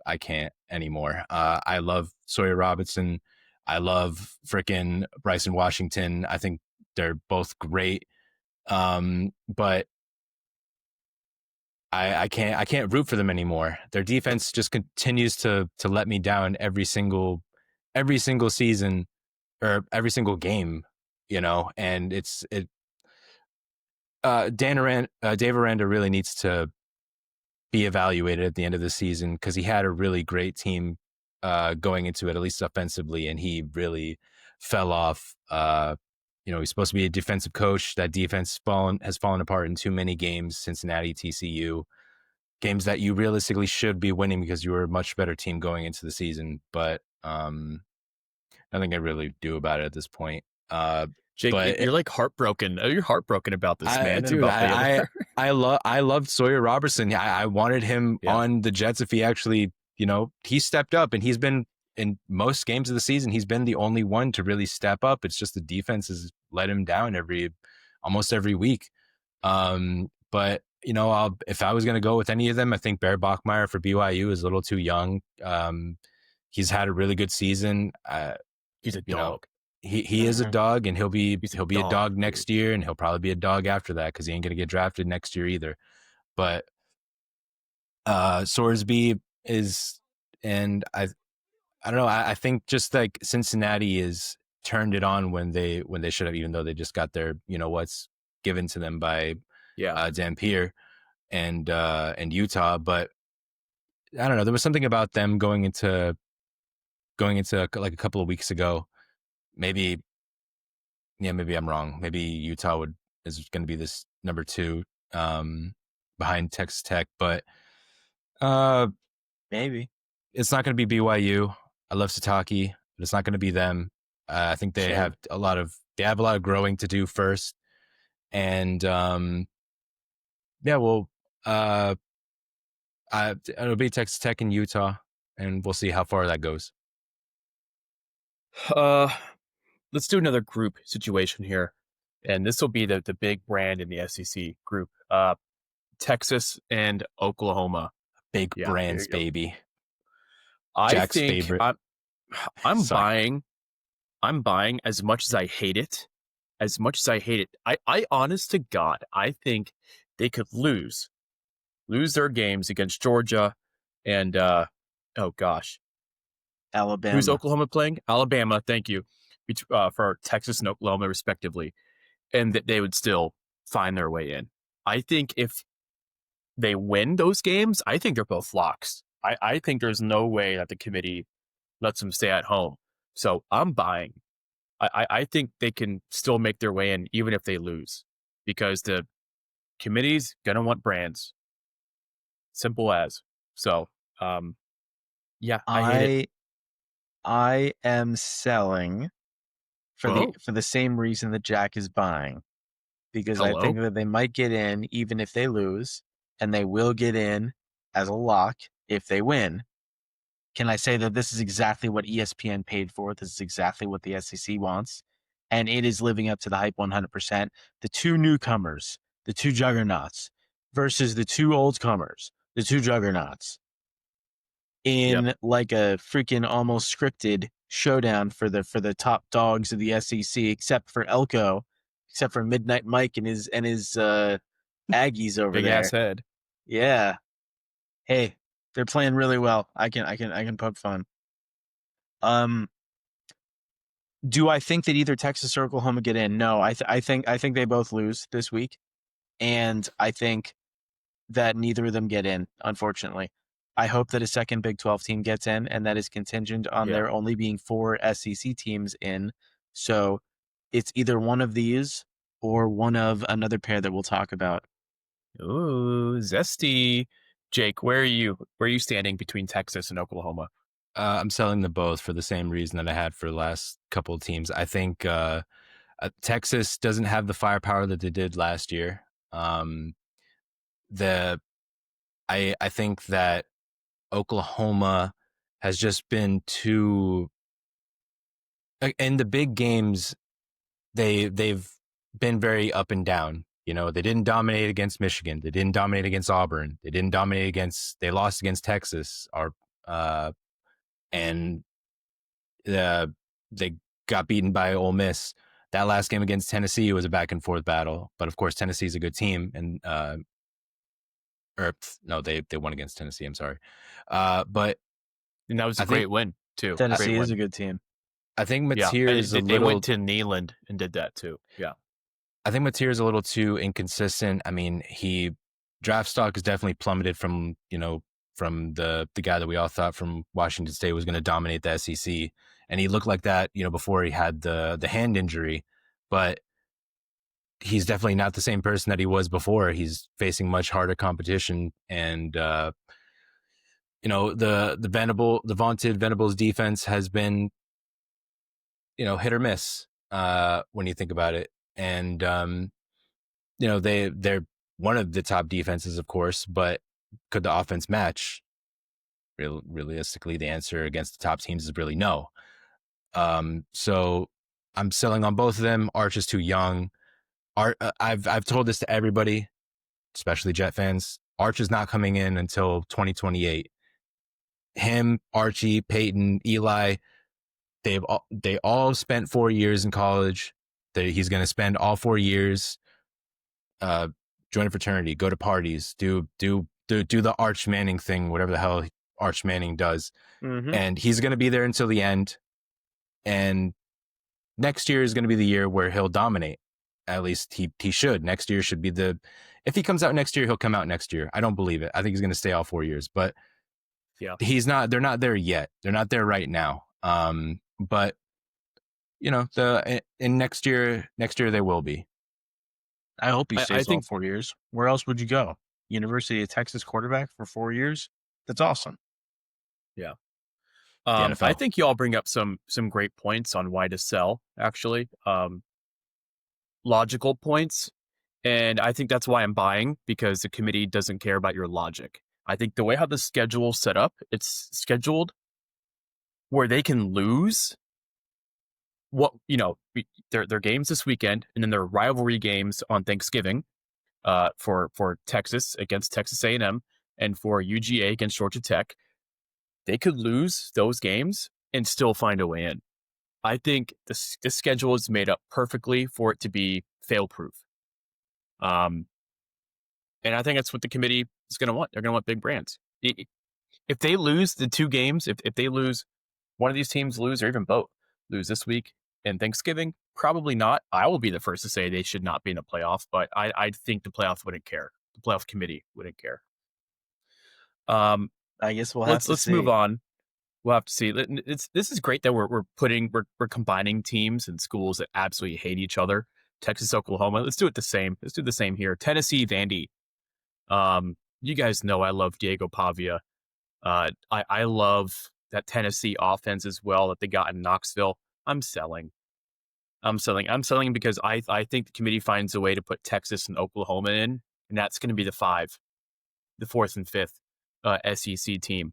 I can't anymore. I love Sawyer Robertson. I love frickin' Bryson Washington. I think they're both great. But I can't root for them anymore. Their defense just continues to let me down every single season or every single game, and Dave Aranda really needs to be evaluated at the end of the season because he had a really great team going into it, at least offensively, and he really fell off. He's supposed to be a defensive coach. That defense has fallen apart in too many games. Cincinnati, TCU, games that you realistically should be winning because you were a much better team going into the season. But nothing I really do about it at this point. Jake, But you're like heartbroken. You're heartbroken about this, man, and dude, about Baylor. I loved Sawyer Robertson. I wanted him Yeah. on the Jets if he actually, he stepped up, and he's been in most games of the season. He's been the only one to really step up. It's just the defense has let him down almost every week. But if I was going to go with any of them, I think Bear Bachmeier for BYU is a little too young. He's had a really good season. He's a You know, dog. he is a dog, and he'll be He's a a dog, dog dude. next year, and he'll probably be a dog after that because he ain't gonna get drafted next year either. But Sorsby is, and I don't know. I think just like Cincinnati is turned it on when they should have, even though they just got their what's given to them by Yeah. Dampier and Utah. But I don't know. There was something about them going into like a couple of weeks ago. Maybe maybe I'm wrong. Maybe Utah is going to be this number 2 behind Texas Tech, but uh, Maybe. it's not going to be BYU. I love Sataki, but it's not going to be them. I think they Shame. have a lot of growing to do first, and well, it'll be Texas Tech and Utah, and we'll see how far that goes. Uh, let's do another group situation here, and this will be the big brand in the SEC group. Texas and Oklahoma. Big Yeah, here brands, you go. baby. I Jack's think favorite. I'm Sorry. buying. I'm buying as much as I hate it. As much as I hate it, I honest to God, I think they could lose their games against Georgia and oh gosh, who's Alabama. Oklahoma playing? Alabama. Thank you, for Texas and Oklahoma respectively, and that they would still find their way in. I think if they win those games, I think they're both locks. I think there's no way that the committee lets them stay at home. So I'm buying. I think they can still make their way in even if they lose because the committee's gonna want brands. Simple as. So yeah, I hate it. I I am selling Oh, for the same reason that Jack is buying, because I think hello. that they might get in even if they lose, and they will get in as a lock if they win. Can I say that this is exactly what ESPN paid for? This is exactly what the SEC wants, and it is living up to the hype 100%. The two newcomers, the two juggernauts, versus the two old comers, the two juggernauts, Yep. in like a freaking almost scripted showdown for the top dogs of the SEC, except for Elko, except for Midnight Mike and his Aggies over Big ass there. head. Yeah. Hey, they're playing really well. I can poke fun. Do I think that either Texas or Oklahoma get in? No, I think they both lose this week, and I think that neither of them get in. Unfortunately, I hope that a second Big 12 team gets in, and that is contingent on Yeah. there only being 4 SEC teams in. So it's either one of these or one of another pair that we'll talk about. Ooh, zesty. Jake, where are you? Where are you standing between Texas and Oklahoma? I'm selling them both for the same reason that I had for the last couple of teams. I think Texas doesn't have the firepower that they did last year. Um, the I think that Oklahoma has just been too in the big games. They've been very up and down. You know, they didn't dominate against Michigan. They didn't dominate against Auburn. They didn't dominate against. They lost against Texas. And they got beaten by Ole Miss. That last game against Tennessee was a back and forth battle, but of course Tennessee's a good team, and or no, they won against Tennessee. I'm sorry, but And that was a I think great win too. Great Tennessee is win. a good team. I think Yeah, Mateer and is a they went little. to Neyland and did that too. Yeah. I think Mateer is a little too inconsistent. I mean, he draft stock is definitely plummeted from from the guy that we all thought from Washington State was going to dominate the SEC, and he looked like that before he had the hand injury, but he's definitely not the same person that he was before. He's facing much harder competition, and the vaunted Venables defense has been hit or miss when you think about it, and they're one of the top defenses, of course, but could the offense match? Realistically, the answer against the top teams is really no. So I'm selling on both of them. Arch is too young. I've told this to everybody, especially Jet fans. Arch is not coming in until 2028. Him, Archie, Peyton, Eli, they all spent 4 years in college. He's going to spend all 4 years join a fraternity, go to parties, do the Arch Manning thing, whatever the hell Arch Manning does. Mm-hmm. And he's going to be there until the end. And next year is going to be the year where he'll dominate. At least he should. Next year should be if he comes out next year, he'll come out next year. I don't believe it. I think he's going to stay all 4 years, but Yeah. they're not there yet. They're not there right now. But in next year they will be. I hope he I stays all think 4 years. Where else would you go? University of Texas quarterback for 4 years? That's awesome. yeah. The I NFL. think you all bring up some great points on why to sell, actually. Logical points. And I think that's why I'm buying, because the committee doesn't care about your logic. I think the way how the schedule's set up, it's scheduled where they can lose what their games this weekend, and then their rivalry games on Thanksgiving, for Texas against Texas A&M and for UGA against Georgia Tech. They could lose those games and still find a way in. I think this schedule is made up perfectly for it to be fail proof. And I think that's what the committee is going to want. They're going to want big brands. If they lose the two games, if they lose, one of these teams lose, or even both lose this week and Thanksgiving, probably not. I will be the first to say they should not be in a playoff, but I think the playoffs wouldn't care. The playoff committee wouldn't care. I guess we'll have to let's see. move on. We'll have to see. This is great that we're combining teams and schools that absolutely hate each other. Texas, Oklahoma. Let's do it the same. Let's do the same here. Tennessee, Vandy. You guys know I love Diego Pavia. I love that Tennessee offense as well that they got in Knoxville. I'm selling because I think the committee finds a way to put Texas and Oklahoma in, and that's going to be the fourth and fifth SEC team.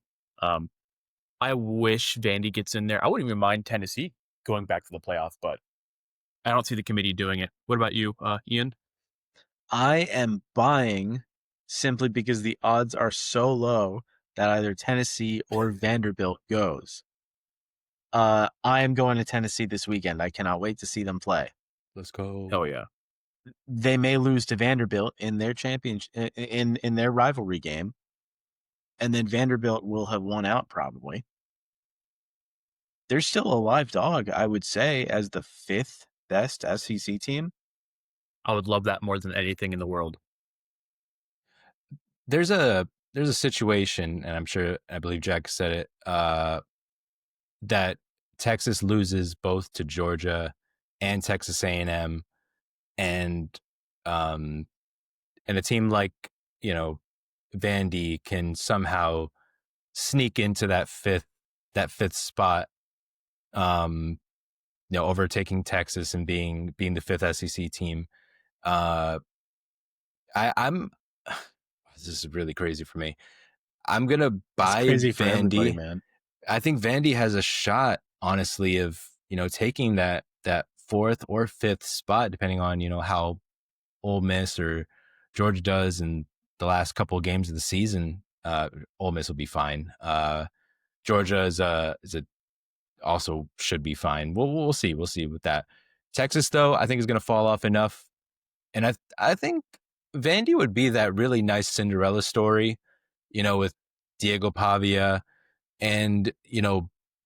I wish Vandy gets in there. I wouldn't even mind Tennessee going back to the playoff, but I don't see the committee doing it. What about you, Ian? I am buying simply because the odds are so low that either Tennessee or Vanderbilt goes. I am going to Tennessee this weekend. I cannot wait to see them play. Let's go. Oh yeah. They may lose to Vanderbilt in their championship in their rivalry game, and then Vanderbilt will have won out probably. They're still a live dog, I would say, as the fifth best SEC team. I would love that more than anything in the world. There's a situation, and I believe Jack said it, that Texas loses both to Georgia and Texas A&M, and a team like Vandy can somehow sneak into that fifth spot, overtaking Texas and being the fifth SEC team. I'm this is really crazy for me. I'm gonna buy Vandy. Man. I think Vandy has a shot, honestly, of taking that fourth or fifth spot, depending on how Ole Miss or Georgia does in the last couple of games of the season. Ole Miss will be fine. Georgia is also should be fine. We'll see. We'll see with that. Texas, though, I think is going to fall off enough, and I think Vandy would be that really nice Cinderella story, with Diego Pavia and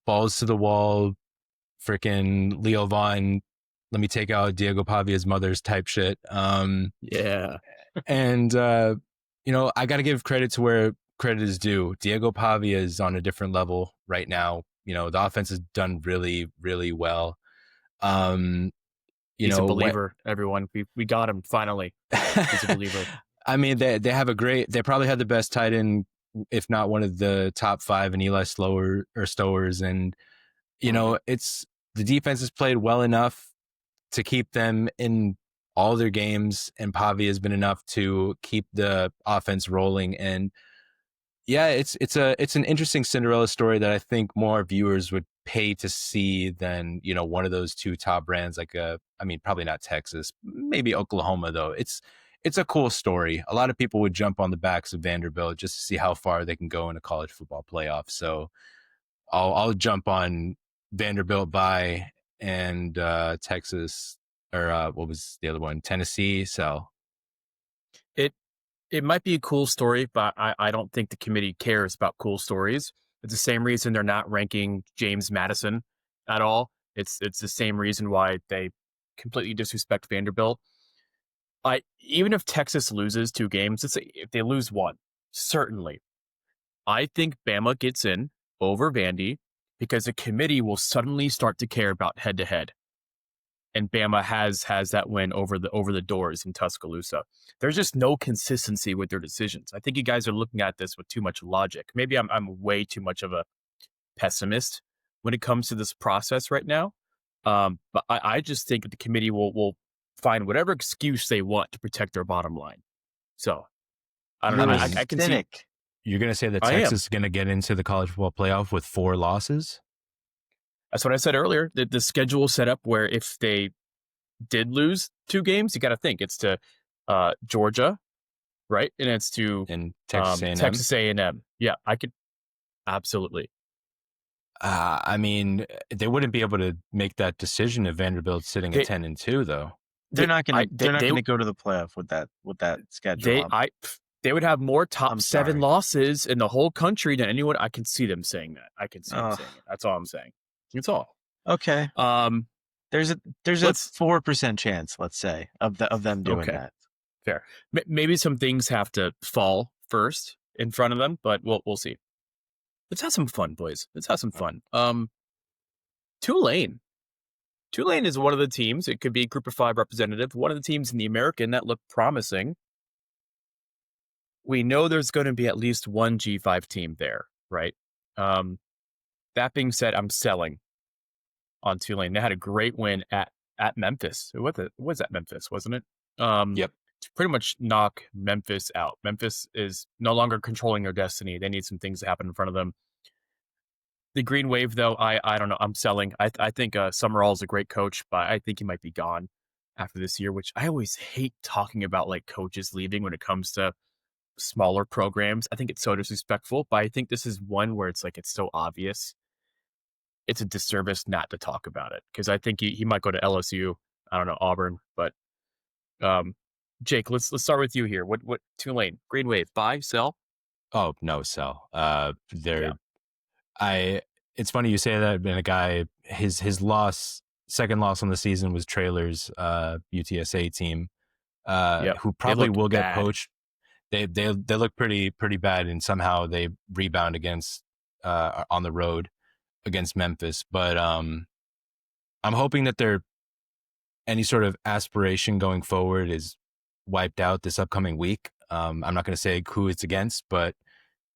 balls to the wall, freaking Leo Vaughn. Let me take out Diego Pavia's mother's type shit. Yeah, and I got to give credit to where credit is due. Diego Pavia is on a different level right now. The offense has done really, really well. He's a believer, everyone. We got him finally. He's a believer. I mean, they probably had the best tight end, if not one of the top 5 in Eli Stowers. And, it's the defense has played well enough to keep them in all their games, and Pavia has been enough to keep the offense rolling. And yeah, it's an interesting Cinderella story that I think more viewers would pay to see than, one of those two top brands, like probably not Texas, maybe Oklahoma, though. It's a cool story. A lot of people would jump on the backs of Vanderbilt just to see how far they can go in a college football playoff. So I'll jump on Vanderbilt and Texas, or what was the other one? Tennessee. So it might be a cool story, but I don't think the committee cares about cool stories. It's the same reason they're not ranking James Madison at all. It's the same reason why they completely disrespect Vanderbilt. Even if Texas loses 2 games, if they lose 1, certainly, I think Bama gets in over Vandy because the committee will suddenly start to care about head-to-head. And Bama has that win over the doors in Tuscaloosa. There's just no consistency with their decisions. I think you guys are looking at this with too much logic. Maybe I'm way too much of a pessimist when it comes to this process right now. But I just think that the committee will find whatever excuse they want to protect their bottom line. So I don't know. I can see. You're going to say that Texas is going to get into the college football playoff with 4 losses? That's what I said earlier. The schedule set up where if they did lose 2 games, you got to think it's to Georgia, right? And it's to in Texas A&M. Texas A&M. Yeah, I could absolutely. I mean, they wouldn't be able to make that decision if Vanderbilt's sitting at They 10-2, though. They're not gonna. They're not they gonna go to the playoff with that schedule. they would have more top I'm 7 sorry. losses in the whole country than anyone. I can see them saying that. I can see them saying it. That's all I'm saying. That's all. Okay. There's a 4% chance, let's say, of them doing that. Fair. Maybe some things have to fall first in front of them, but we'll see. Let's have some fun, boys. Let's have some fun. Tulane. Tulane is one of the teams. It could be a Group of 5 representative. One of the teams in the American that look promising. We know there's going to be at least one G5 team there, right? That being said, I'm selling on Tulane. They had a great win at Memphis. What was that Memphis, wasn't it? Yep. To pretty much knock Memphis out. Memphis is no longer controlling their destiny. They need some things to happen in front of them. The Green Wave, though, I don't know. I'm selling. I think Summerall is a great coach, but I think he might be gone after this year, which I always hate talking about, like coaches leaving when it comes to smaller programs. I think it's so disrespectful, but I think this is one where it's like it's so obvious. It's a disservice not to talk about it because I think he might go to LSU. I don't know, Auburn, but Jake, let's start with you here. What Tulane Green Wave, buy, sell? Oh no, sell. It's funny you say that. Been a guy, his second loss on the season was Traylor's UTSA team, who probably will get poached. They look pretty bad, and somehow they rebound against on the road against Memphis. But I'm hoping that any sort of aspiration going forward is wiped out this upcoming week. I'm not going to say who it's against, but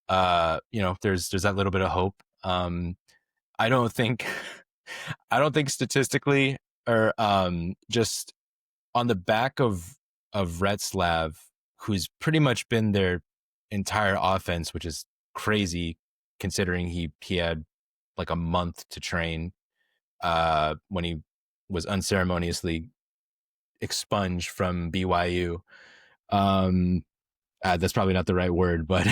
there's that little bit of hope. I don't think statistically or just on the back of Retzlav, who's pretty much been their entire offense, which is crazy considering he had like a month to train when he was unceremoniously expunged from BYU. That's probably not the right word, but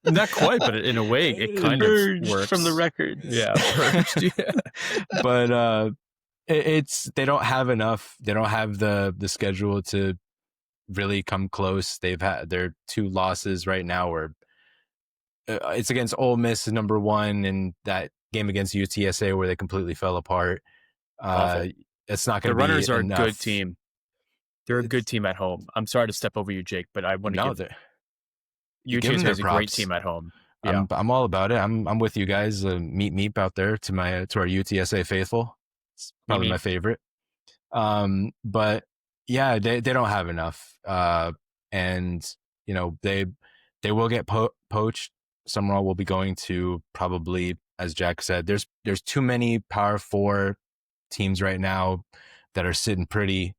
not quite, but in a way, it kind of works from the records. Yeah, purged. Yeah. But they don't have enough. They don't have the schedule to really come close. They've had their 2 losses right now, where it's against Ole Miss, number 1, and that game against UTSA where they completely fell apart. It's not going to be the Runners are enough. A good team. They're a good team at home. I'm sorry to step over you, Jake, but I want to give UTSA is a great team at home. Yeah. I'm all about it. I'm with you guys. Meet out there to our UTSA faithful. It's probably my favorite. But yeah, they don't have enough. And they will get poached. Summerall will be going to probably, as Jack said, there's too many Power 4 teams right now that are sitting pretty.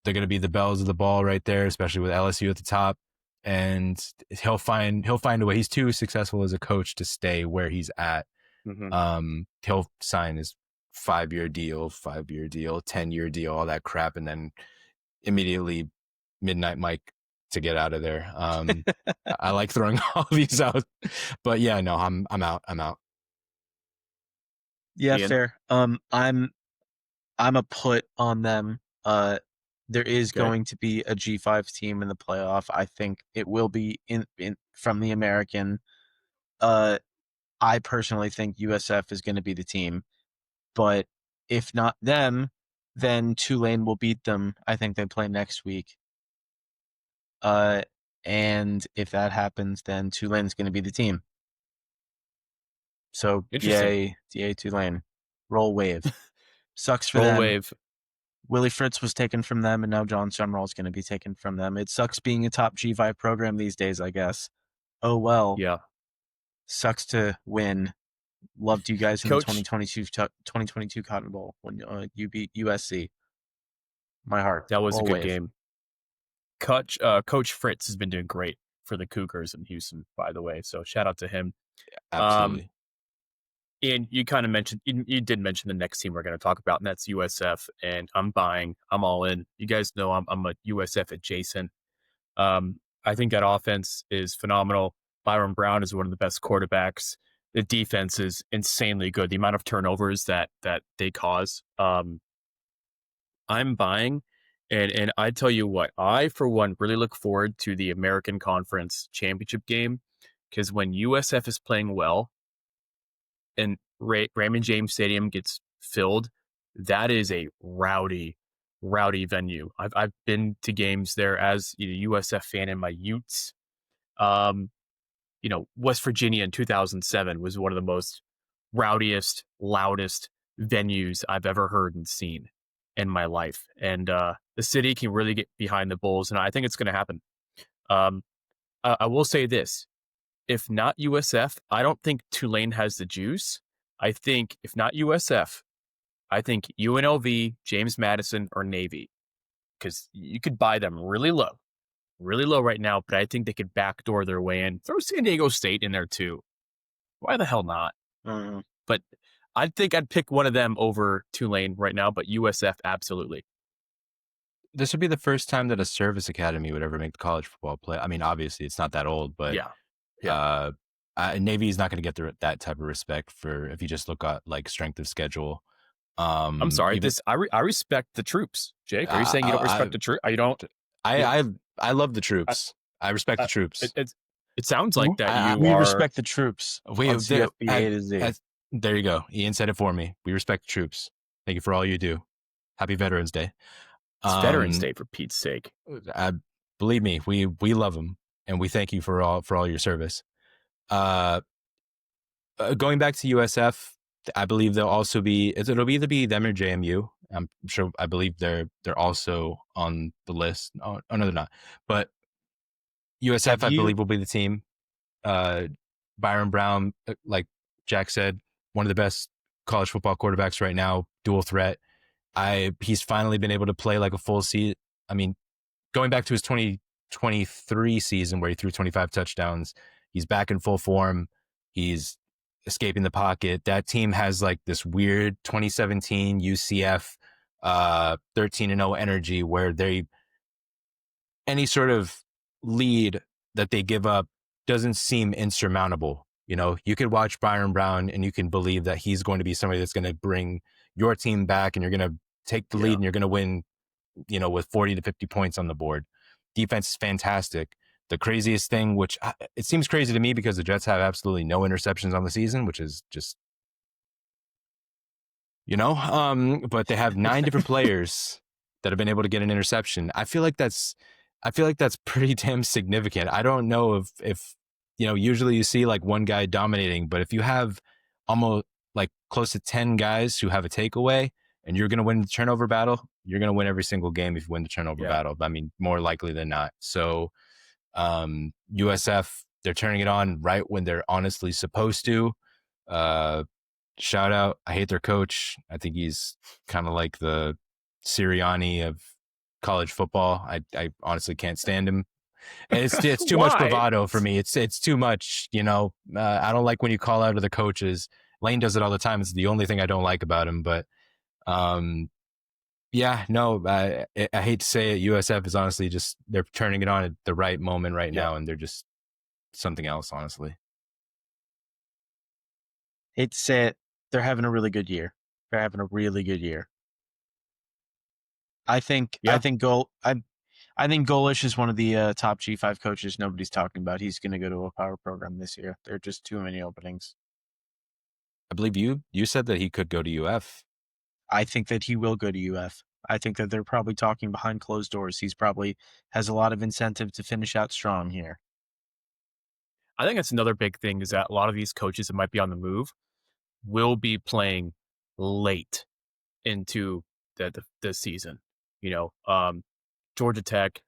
They're going to be the bells of the ball right there, especially with LSU at the top. And he'll find a way. He's too successful as a coach to stay where he's at. Mm-hmm. He'll sign his 5-year deal, 10-year deal, all that crap, and then immediately Midnight Mike to get out of there. I like throwing all these out, but yeah, no, I'm out. Yeah, Ian? Fair. I'm a put on them. There is going to be a G5 team in the playoff. I think it will be in from the American. I personally think USF is going to be the team, but if not them, then Tulane will beat them. I think they play next week. And if that happens, then Tulane's going to be the team. So yay Tulane. Roll Wave. Sucks for them. Roll Wave. Willie Fritz was taken from them, and now John Summerall is going to be taken from them. It sucks being a top G5 program these days, I guess. Oh, well. Yeah. Sucks to win. Loved you guys in the 2022 Cotton Bowl when you beat USC. My heart. That was a good game. Coach Fritz has been doing great for the Cougars in Houston, by the way. So shout out to him. Um, Absolutely. and you kind of mentioned you did mention the next team we're going to talk about, and that's USF. And I'm buying. I'm all in. You guys know I'm a USF adjacent. I think that offense is phenomenal. Byron Brown is one of the best quarterbacks. The defense is insanely good. The amount of turnovers that they cause. I'm buying, and I tell you what, I for one really look forward to the American Conference Championship game because when USF is playing well and Raymond James Stadium gets filled, that is a rowdy venue. I've been to games there as a USF fan in my youths. Um, West Virginia in 2007 was one of the most rowdiest, loudest venues I've ever heard and seen in my life. And the city can really get behind the Bulls, and I think it's going to happen. Um, I will say this: if not USF, I don't think Tulane has the juice. I think if not USF, I think UNLV, James Madison, or Navy, because you could buy them really low right now. But I think they could backdoor their way in. Throw San Diego State in there too. Why the hell not? Mhm. But I think I'd pick one of them over Tulane right now, but USF absolutely. This would be the first time that a service academy would ever make the college football play. I mean, obviously, it's not that old, but Yeah. Yeah. uh, Navy is not going to get that type of respect for if you just look at like strength of schedule. I'm sorry. Even I respect the troops. Jake, are you saying you don't respect I, the troop? You don't? I, You, I, I love the I, troops. I respect the it, troops. it, it sounds like that I, you We are. respect the troops we on CFB A to Z. there you go. Ian said it for me. We respect the troops. Thank you for all you do. Happy Veterans Day. It's Veterans Um, Day for Pete's sake. I, believe me, we love them and we thank you for all your service. Uh, Going back to USF, I believe they'll also be. It'll either be them or JMU. I'm sure. I believe they're also on the list. Oh no, they're not. But Have USF, I you believe, will be the team. Uh, Byron Brown, like Jack said, one of the best college football quarterbacks right now. Dual threat. He's finally been able to play like a full season. I mean, going back to his 2023 season where he threw 25 touchdowns, he's back in full form. He's escaping the pocket. That team has like this weird 2017 UCF 13-0 energy where any sort of lead that they give up doesn't seem insurmountable. You know, you could watch Byron Brown and you can believe that he's going to be somebody that's going to bring your team back and you're going to take the lead Yeah. and you're going to win, with 40 to 50 points on the board. Defense is fantastic. The craziest thing, which it seems crazy to me because the Jets have absolutely no interceptions on the season, which is just, but they have 9 different players that have been able to get an interception. I feel like that's pretty damn significant. I don't know if usually you see like one guy dominating, but if you have almost like close to 10 guys who have a takeaway and you're going to win the turnover battle, you're going to win every single game if you win the turnover Yeah. battle. I mean, more likely than not. So, USF, they're turning it on right when they're honestly supposed to. Uh, Shout out. I hate their coach. I think he's kind of like the Sirianni of college football. I honestly can't stand him. And it's too much Why? bravado for me. It's too much. I don't like when you call out other coaches. Lane does it all the time. It's the only thing I don't like about him. But yeah, no, I hate to say it. USF is honestly just they're turning it on at the right moment right Yeah. now, and they're just something else. Honestly, hate to say it, they're having a really good year. They're having a really good year. I think Yeah. I think Golish is one of the top G5 coaches nobody's talking about. He's going to go to a power program this year. There are just too many openings. I believe you said that he could go to UF. I think that he will go to UF. I think that they're probably talking behind closed doors. He's probably has a lot of incentive to finish out strong here. I think that's another big thing is that a lot of these coaches that might be on the move will be playing late into the season. Georgia Tech,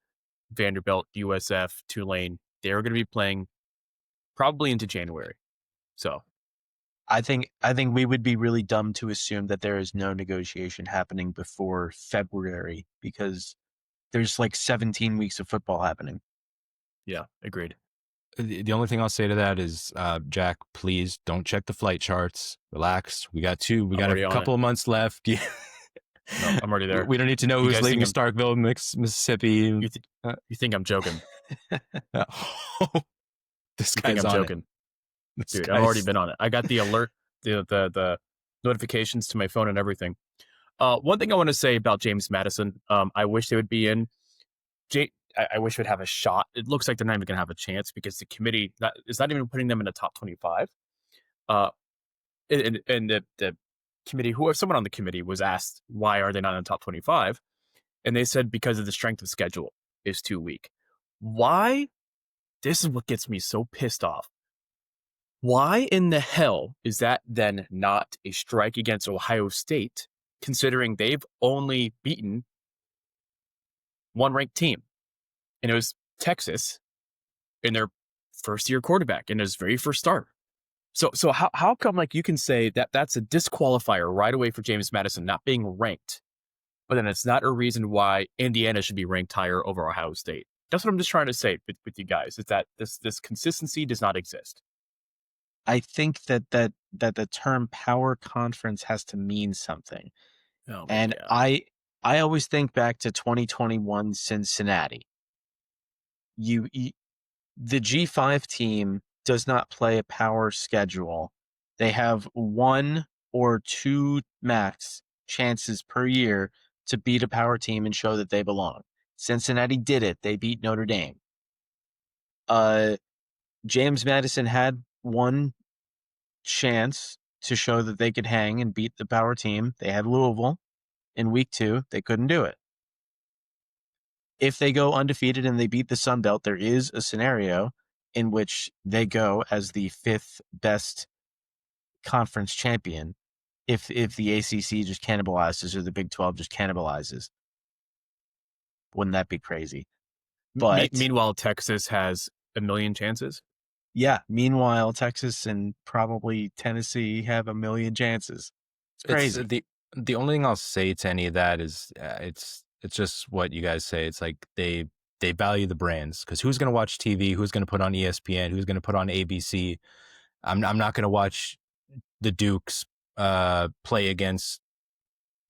Vanderbilt, USF, Tulane, they're going to be playing probably into January. So I think we would be really dumb to assume that there is no negotiation happening before February because there's like 17 weeks of football happening. yeah, agreed. The only thing I'll say to that is, Jack, please don't check the flight charts. Relax. We got I'm a already on it. couple of months left. No, I'm already there. We don't need to know You who's guys leaving think Starkville, Mississippi. Uh, you think I'm joking? this You think guy's I'm on it. joking? This Dude, I've already guy's. been on it. I got the alert, the notifications to my phone and everything. One thing I want to say about James Madison, I wish they would be in. I wish we'd have a shot. It looks like they're not even going to have a chance because the committee is not even putting them in the top 25. Uh, and the committee, someone on the committee was asked why are they not in the top 25, and they said because of the strength of schedule is too weak. Why? This is what gets me so pissed off. Why in the hell is that then not a strike against Ohio State, considering they've only beaten one ranked team? And it was Texas in their first year quarterback in his very first start. So how come like you can say that that's a disqualifier right away for James Madison not being ranked, but then it's not a reason why Indiana should be ranked higher over Ohio State? That's what I'm just trying to say with you guys, is that this consistency does not exist. I think that the term power conference has to mean something. Oh my And God. I always think back to 2021 Cincinnati. The G5 team does not play a power schedule. They have 1 or 2 max chances per year to beat a power team and show that they belong. Cincinnati did it. They beat Notre Dame. James Madison had 1 chance to show that they could hang and beat the power team. They had Louisville in week 2. They couldn't do it. If they go undefeated and they beat the Sun Belt, there is a scenario in which they go as the 5th best conference champion if the ACC just cannibalizes or the Big 12 just cannibalizes. Wouldn't that be crazy? But Meanwhile, Texas has a million chances. yeah, meanwhile, Texas and probably Tennessee have a million chances. It's crazy. The only thing I'll say to any of that is it's just what you guys say. It's like they value the brands, because who's going to watch TV? Who's going to put on ESPN? Who's going to put on ABC? I'm not going to watch the Dukes play against,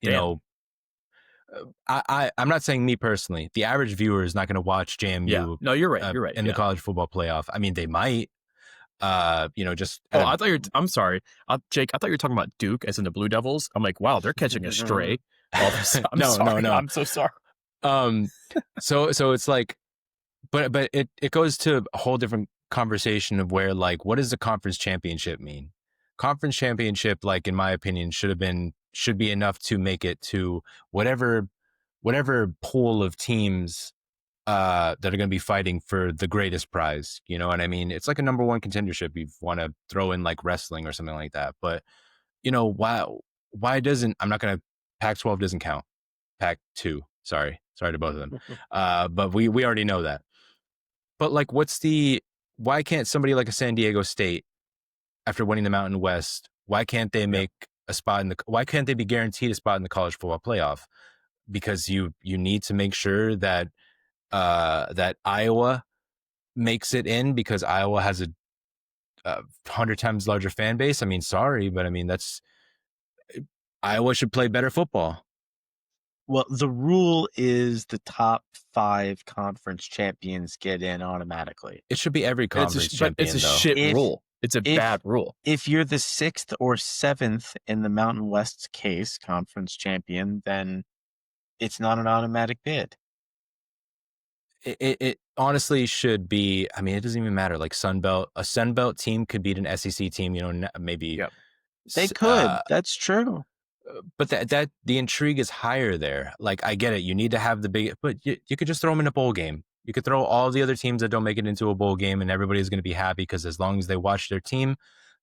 you know. I'm not saying me personally. The average viewer is not going to watch JMU. Yeah. No, you're right. You're right. In the college football playoff. I mean, they might. Just. I thought I'm sorry, Jake. I thought you were talking about Duke, as in the Blue Devils. I'm like, wow, they're catching a stray. No. I'm so sorry. So it's like, but it goes to a whole different conversation of where, like, what does the conference championship mean? Conference championship, like, in my opinion, should be enough to make it to whatever pool of teams that are going to be fighting for the greatest prize. You know what I mean? It's like a number 1 contendership. You want to throw in like wrestling or something like that. But why doesn't, I'm not going to, Pac-12 doesn't count. Pac-2, sorry to both of them. But we already know that. But like, why can't somebody like a San Diego State, after winning the Mountain West, why can't they make a spot why can't they be guaranteed a spot in the college football playoff? Because you need to make sure that that Iowa makes it in, because Iowa has a 100 times larger fan base. I mean, sorry, but I mean, Iowa should play better football. Well, the rule is the top 5 conference champions get in automatically. It should be every conference champion, but it's a shit rule. It's a bad rule. If you're the 6th or 7th in the Mountain West case conference champion, then it's not an automatic bid. It honestly should be. I mean, it doesn't even matter. Like a Sun Belt team could beat an SEC team. Maybe. Yep. They could. That's true. But that the intrigue is higher there. Like, I get it. You need to have the big, but you could just throw them in a bowl game. You could throw all the other teams that don't make it into a bowl game, and everybody's going to be happy, because as long as they watch their team,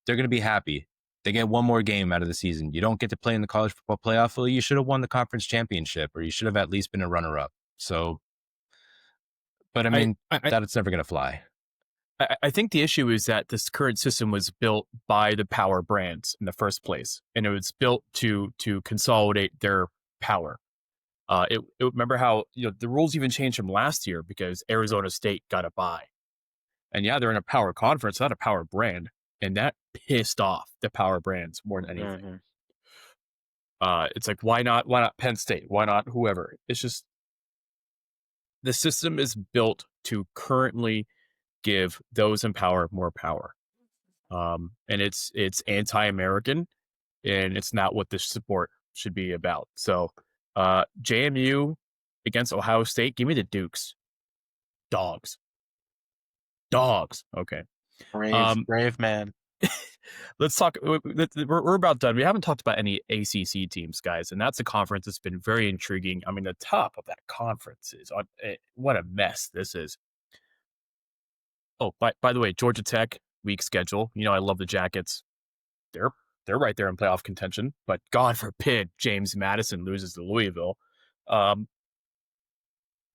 they're going to be happy. They get one more game out of the season. You don't get to play in the college football playoff. Well, you should have won the conference championship, or you should have at least been a runner-up. So, but I mean, that's never going to fly. I think the issue is that this current system was built by the power brands in the first place, and it was built to consolidate their power. Remember how the rules even changed from last year because Arizona State got a bye, And yeah, they're in a power conference, not a power brand. And that pissed off the power brands more than anything. Mm-hmm. It's like, why not Penn State? Why not whoever? It's just the system is built to currently give those in power more power. And it's anti-American, and it's not what this sport should be about. So, JMU against Ohio State, give me the Dukes. Dogs. Okay. Um, Brave man. let's talk. We're about done. We haven't talked about any ACC teams, guys, and that's a conference that's been very intriguing. I mean, the top of that conference is on. What a mess this is. Oh, by the way, Georgia Tech weak schedule. You know, I love the Jackets. They're right there in playoff contention, but God forbid James Madison loses to Louisville. Um,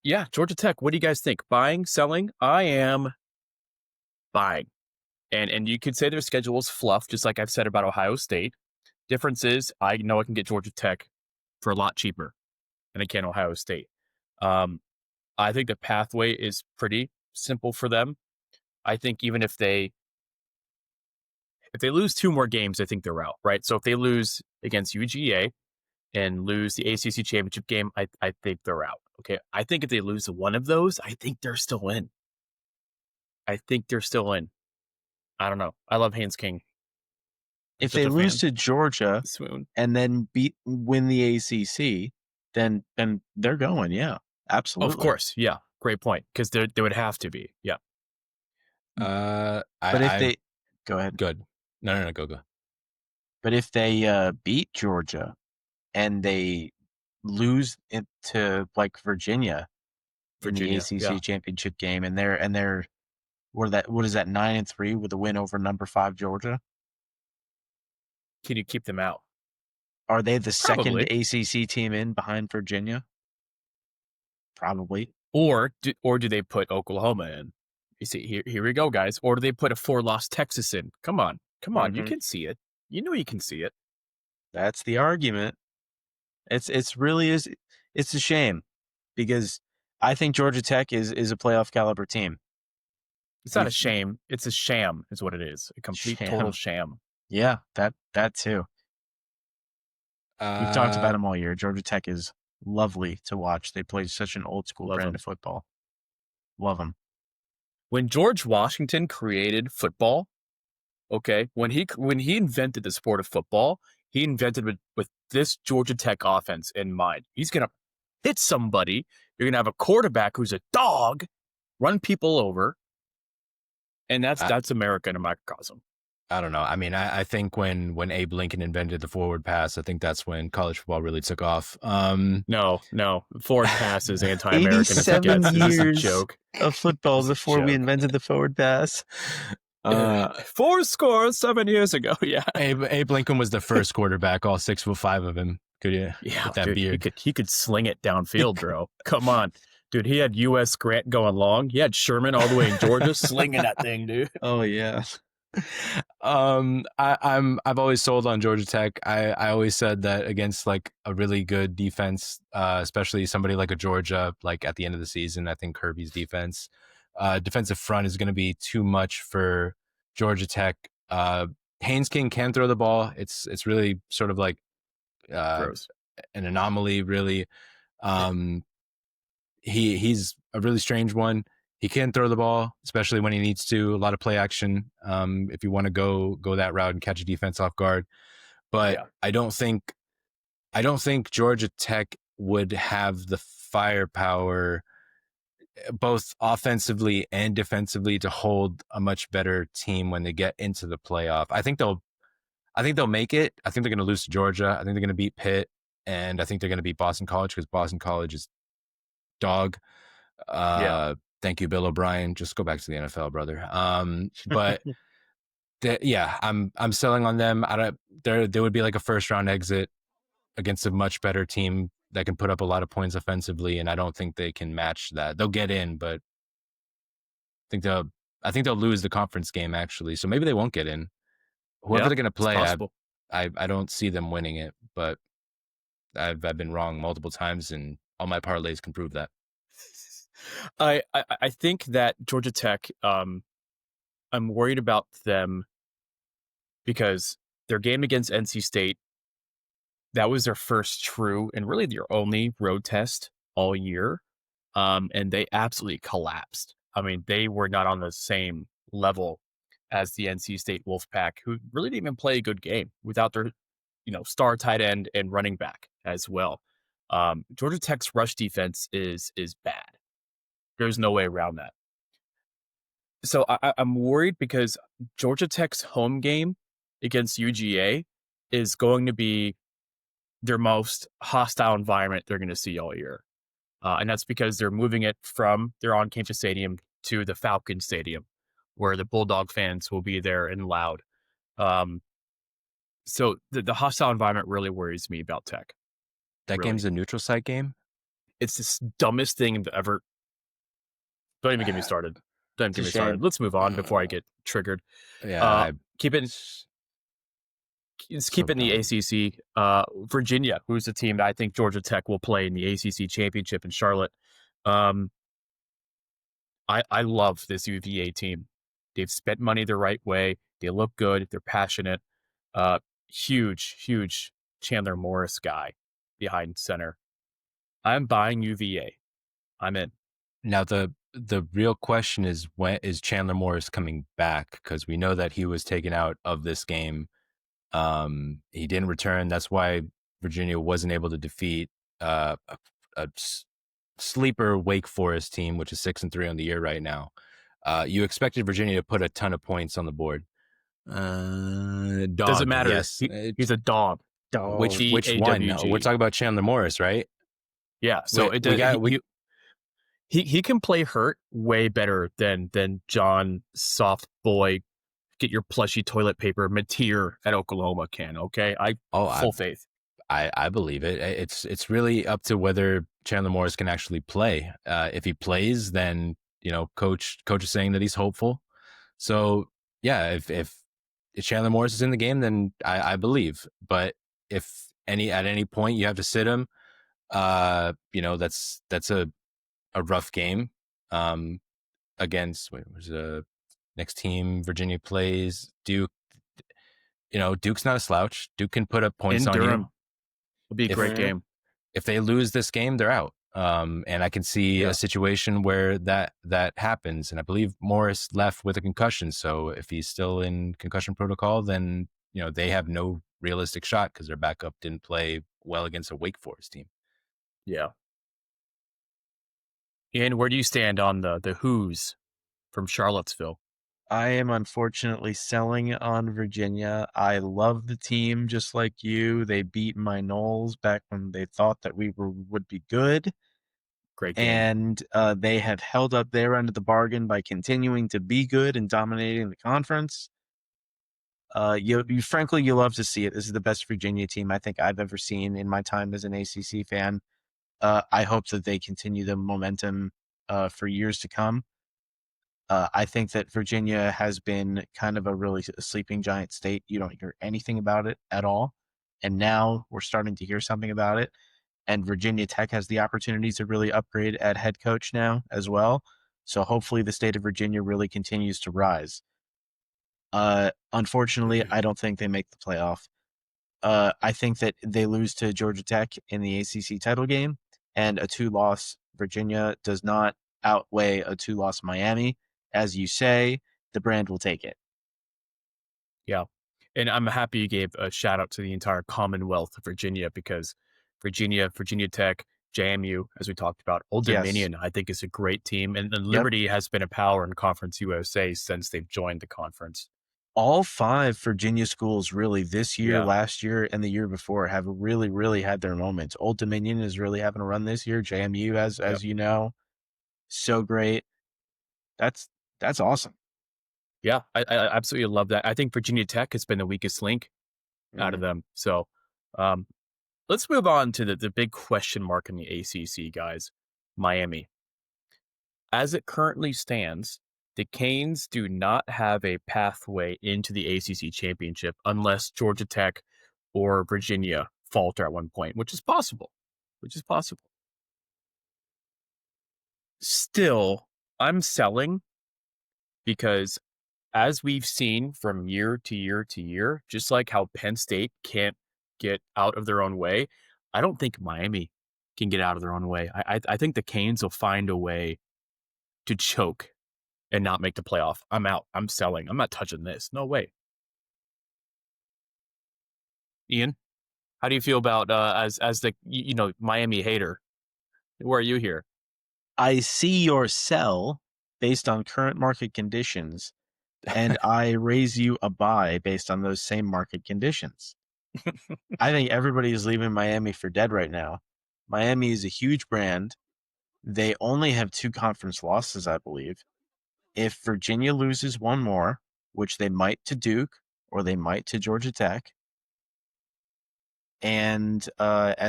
yeah, Georgia Tech. What do you guys think? Buying, selling? I am buying. And you could say their schedule is fluff, just like I've said about Ohio State. Difference is, I know I can get Georgia Tech for a lot cheaper than I can Ohio State. I think the pathway is pretty simple for them. I think even if they lose 2 more games, I think they're out, right? So if they lose against UGA and lose the ACC championship game, I think they're out. Okay, I think if they lose one of those, I think they're still in. I don't know. I love Haynes King. If they lose to Georgia Swoon. and then win the ACC, then they're going. Yeah, absolutely. Of course. Yeah. Great point. Because they would have to be. Yeah. But if they go ahead. Good. No, go. But if they beat Georgia and they lose it to like Virginia in the ACC championship game, and they're what is that 9-3 with a win over number 5 Georgia? Can you keep them out? Are they the second ACC team in behind Virginia? Probably. Or do they put Oklahoma in? You see, here we go, guys. Or do they put a 4-loss Texas in? Come on. Mm-hmm. You can see it. You know you can see it. That's the argument. It's really is. It's a shame because I think Georgia Tech is a playoff caliber team. It's not a shame. It's a sham, is what it is. A complete total sham. Yeah, that too. We've talked about them all year. Georgia Tech is lovely to watch. They play such an old school brand of football. Love them. When George Washington created football, okay, when he invented the sport of football, he invented it with this Georgia Tech offense in mind. He's gonna hit somebody. You're gonna have a quarterback who's a dog, run people over, and that's America in a microcosm. I don't know. I mean, I think when Abe Lincoln invented the forward pass, I think that's when college football really took off. No, forward pass is anti-American. 87 years of football before we invented the forward pass. 7 years ago. Yeah, Abe Lincoln was the first quarterback. All 6'5" of him. Could you? Yeah, with that dude, beard. He could sling it downfield, bro. Come on, dude. He had U.S. Grant going long. He had Sherman all the way in Georgia slinging that thing, dude. Oh yeah. I've always sold on Georgia Tech. I always said that against like a really good defense, especially somebody like a Georgia, like at the end of the season, I think Kirby's defensive front is going to be too much for Georgia Tech. Haynes King can throw the ball. It's really sort of like an anomaly, really. He's a really strange one. He can throw the ball, especially when he needs to. A lot of play action. If you want to go that route and catch a defense off guard, but yeah. I don't think Georgia Tech would have the firepower, both offensively and defensively, to hold a much better team when they get into the playoff. I think they'll make it. I think they're going to lose to Georgia. I think they're going to beat Pitt, and I think they're going to beat Boston College because Boston College is dog. Thank you, Bill O'Brien. Just go back to the NFL, brother. But I'm selling on them. There would be like a first round exit against a much better team that can put up a lot of points offensively, and I don't think they can match that. They'll get in, but I think they'll lose the conference game actually. So maybe they won't get in. Whoever they're going to play, I don't see them winning it, but I've been wrong multiple times, and all my parlays can prove that. I think that Georgia Tech, I'm worried about them because their game against NC State, that was their first true and really their only road test all year. And they absolutely collapsed. I mean, they were not on the same level as the NC State Wolfpack, who really didn't even play a good game without their, star tight end and running back as well. Georgia Tech's rush defense is bad. There's no way around that. So I'm worried because Georgia Tech's home game against UGA is going to be their most hostile environment they're going to see all year. And that's because they're moving it from their on campus stadium to the Falcon Stadium, where the Bulldog fans will be there and loud. Um, so the hostile environment really worries me about Tech. That game's Really, a neutral site game. it's the dumbest thing ever. Don't even get me started. Don't even It's a get me started. shame. Let's move on before I get triggered. Yeah, Keep it. it's Let's so keep it in the dumb. ACC. Virginia, who's the team that I think Georgia Tech will play in the ACC championship in Charlotte. Um, I love this UVA team. They've spent money the right way. They look good. They're passionate. Huge Chandler Morris guy behind center. I'm buying UVA. I'm in. Now the real question is, when is Chandler Morris coming back? Because we know that he was taken out of this game. He didn't return. That's why Virginia wasn't able to defeat a sleeper Wake Forest team, which is 6-3 on the year right now. You expected Virginia to put a ton of points on the board. Doesn't Dog, matter. yes. He's a dog. Dog. Which one? We're DAWG. talking about Chandler Morris, right? Yeah. So he can play hurt way better than John Soft Boy, get your plushy toilet paper Mateer at Oklahoma can. Okay, full faith. I believe it. It's really up to whether Chandler Morris can actually play. If he plays, then coach is saying that he's hopeful. So yeah, if Chandler Morris is in the game, then I believe. But if at any point you have to sit him, that's a rough game. Against was the next team Virginia plays Duke. Duke's not a slouch. Duke can put up points In on Durham, you. it'll be a great Mhm. game. If they lose this game, they're out. And I can see Yeah. a situation where that happens. And I believe Morris left with a concussion. So if he's still in concussion protocol, then they have no realistic shot because their backup didn't play well against a Wake Forest team. Yeah. And where do you stand on the Who's from Charlottesville? I am unfortunately selling on Virginia. I love the team just like you. They beat my Knowles back when they thought that would be good. Great game. And they have held up their end of the bargain by continuing to be good and dominating the conference. Frankly, you love to see it. This is the best Virginia team I think I've ever seen in my time as an ACC fan. I hope that they continue the momentum for years to come. I think that Virginia has been kind of a really sleeping giant state. You don't hear anything about it at all. And now we're starting to hear something about it. And Virginia Tech has the opportunity to really upgrade at head coach now as well. So hopefully the state of Virginia really continues to rise. Unfortunately, I don't think they make the playoff. I think that they lose to Georgia Tech in the ACC title game, and a 2-loss Virginia does not outweigh a 2-loss Miami. As you say, the brand will take it. Yeah. And I'm happy you gave a shout out to the entire Commonwealth of Virginia because Virginia Tech, JMU, as we talked about, Old Yes. Dominion, I think is a great team. And Yep. Liberty has been a power in Conference USA since they've joined the conference. All 5 Virginia schools really this year, Yeah. last year, and the year before have really, really had their moments. Old Dominion is really having a run this year. JMU, as you know, so great. That's awesome. Yeah, I absolutely love that. I think Virginia Tech has been the weakest link out of them. So um, let's move on to the big question mark in the ACC, guys. Miami. As it currently stands, the Canes do not have a pathway into the ACC championship unless Georgia Tech or Virginia falter at one point, which is possible. Still, I'm selling because as we've seen from year to year to year, just like how Penn State can't get out of their own way, I don't think Miami can get out of their own way. I think the Canes will find a way to choke and not make the playoff. I'm out. I'm selling. I'm not touching this. No way. Ian, how do you feel about as the Miami hater? Where are you here? I see your sell based on current market conditions, and I raise you a buy based on those same market conditions. I think everybody is leaving Miami for dead right now. Miami is a huge brand. They only have 2 conference losses, I believe. If Virginia loses one more, which they might to Duke or they might to Georgia Tech, and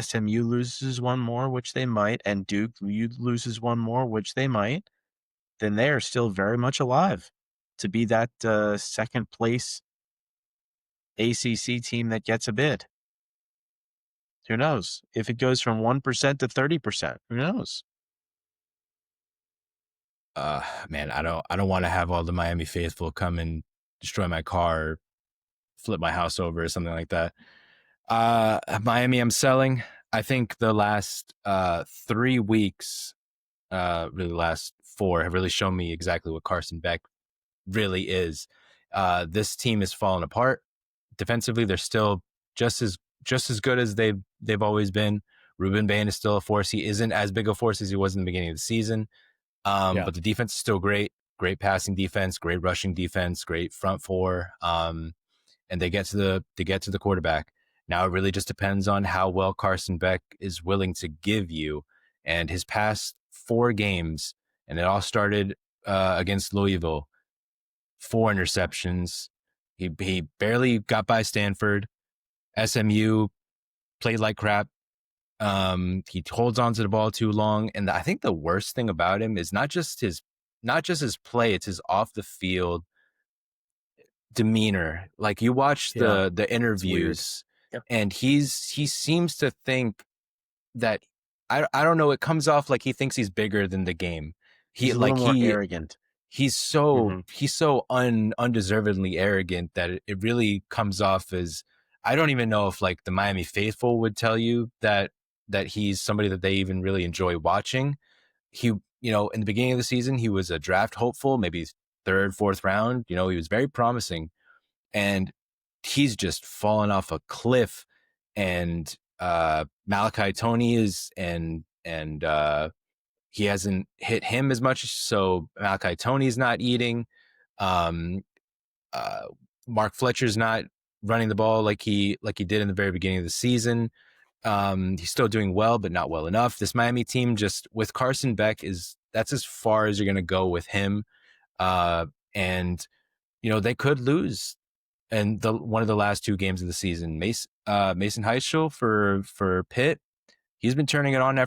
SMU loses one more, which they might, and Duke loses one more, which they might, then they are still very much alive to be that second place ACC team that gets a bid. Who knows? If it goes from 1% to 30%, who knows? Man, I don't want to have all the Miami faithful come and destroy my car, flip my house over, or something like that. Miami, I'm selling. I think the last 3 weeks, really the last 4, have really shown me exactly what Carson Beck really is. This team is falling apart. Defensively, they're still just as good as they've always been. Ruben Bain is still a force. He isn't as big a force as he was in the beginning of the season. Yeah. But the defense is still great. Great passing defense, great rushing defense, great front four. And they get to the quarterback. Now it really just depends on how well Carson Beck is willing to give you. And his past 4 games, and it all started against Louisville, 4 interceptions. He barely got by Stanford. SMU played like crap. He holds on to the ball too long, and I think the worst thing about him is not just his play; it's his off the field demeanor. Like you watch Yeah. the interviews, and he seems to think that I don't know. It comes off like he thinks he's bigger than the game. He's a little more arrogant. He's so undeservedly arrogant that it really comes off as, I don't even know if like the Miami faithful would tell you that he's somebody that they even really enjoy watching. He, in the beginning of the season, he was a draft hopeful, maybe 3rd, 4th round. He was very promising, and he's just fallen off a cliff. And Malachi Tony he hasn't hit him as much, so Malachi Tony's not eating. Mark Fletcher's not running the ball like he did in the very beginning of the season. He's still doing well, but not well enough. This Miami team, just with Carson Beck, that's as far as you're going to go with him. And they could lose. And one of the last 2 games of the season, Mason Heischel for Pitt, he's been turning it on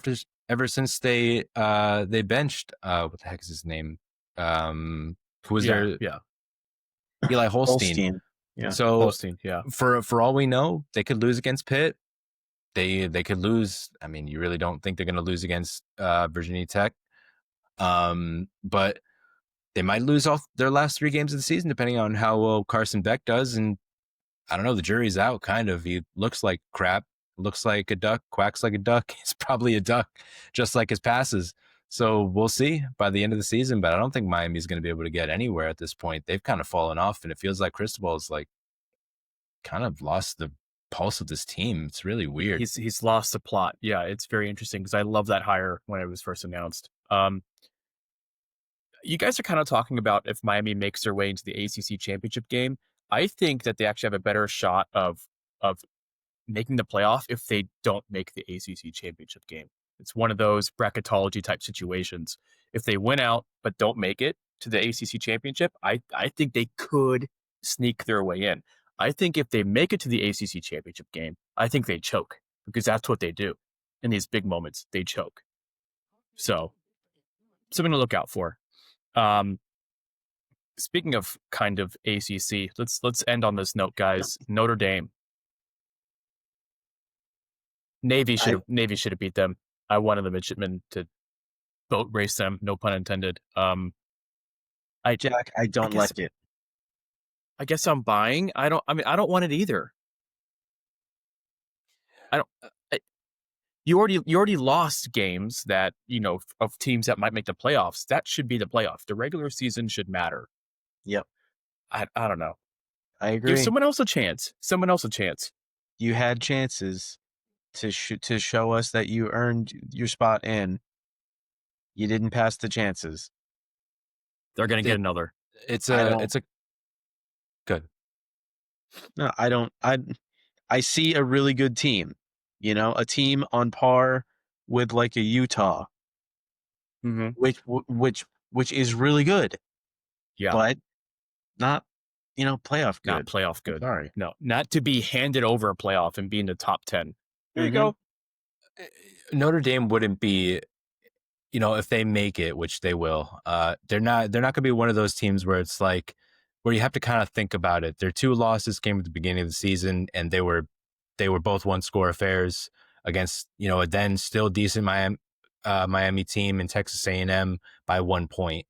ever since they benched what the heck is his name? Who was there? Yeah. Eli Holstein. Yeah. So Holstein, yeah. For all we know, they could lose against Pitt. They could lose. I mean, you really don't think they're going to lose against Virginia Tech, but they might lose off their last 3 games of the season, depending on how well Carson Beck does. And I don't know, the jury's out, kind of. He looks like crap, looks like a duck, quacks like a duck. He's probably a duck, just like his passes. So we'll see by the end of the season, but I don't think Miami's going to be able to get anywhere at this point. They've kind of fallen off, and it feels like Cristobal's like kind of lost the pulse of this team. It's really weird. He's lost the plot. Yeah, it's very interesting because I love that hire when it was first announced. You guys are kind of talking about if Miami makes their way into the ACC championship game. I think that they actually have a better shot of making the playoff if they don't make the ACC championship game. It's one of those bracketology type situations. If they win out but don't make it to the ACC championship, I think they could sneak their way in. I think if they make it to the ACC championship game, I think they choke because that's what they do in these big moments. They choke. So something to look out for. Speaking of kind of ACC, let's end on this note, guys. Notre Dame. Navy should have beat them. I wanted the midshipmen to boat race them. No pun intended. Jack, I don't like it. I guess I'm buying. I don't want it either. I don't. You already lost games that of teams that might make the playoffs. That should be the playoff. The regular season should matter. Yep, I don't know. I Give agree. someone else a chance. Someone else a chance. You had chances to show us that you earned your spot in. You didn't pass the chances. They're gonna get It, another. I don't. it's a good. No, I don't. I see a really good team. A team on par with like a Utah, Mm-hmm. which is really good, Yeah, but not playoff not good. playoff I'm good. sorry. No, not to be handed over a playoff and be in the top 10. There you Mm-hmm. go. Notre Dame wouldn't be, if they make it, which they will, they're not going to be one of those teams where it's like, where you have to kind of think about it. Their two losses came at the beginning of the season, and they were both one score affairs against, a then still decent Miami team in Texas A&M by 1 point.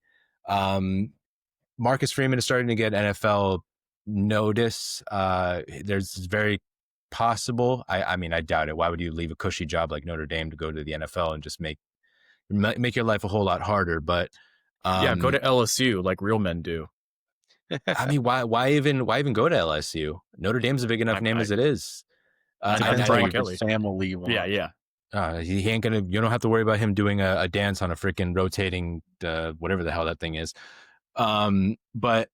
Marcus Freeman is starting to get NFL notice. There's very possible. I mean, I doubt it. Why would you leave a cushy job like Notre Dame to go to the NFL and just make your life a whole lot harder? But Yeah, go um, to LSU like real men do. I mean, why even go to LSU? Notre Dame's a big enough name I as it is. not Depends how Brian your Kelly. family Yeah, wants. yeah, He ain't gonna. You don't have to worry about him doing a dance on a freaking rotating whatever the hell that thing is. But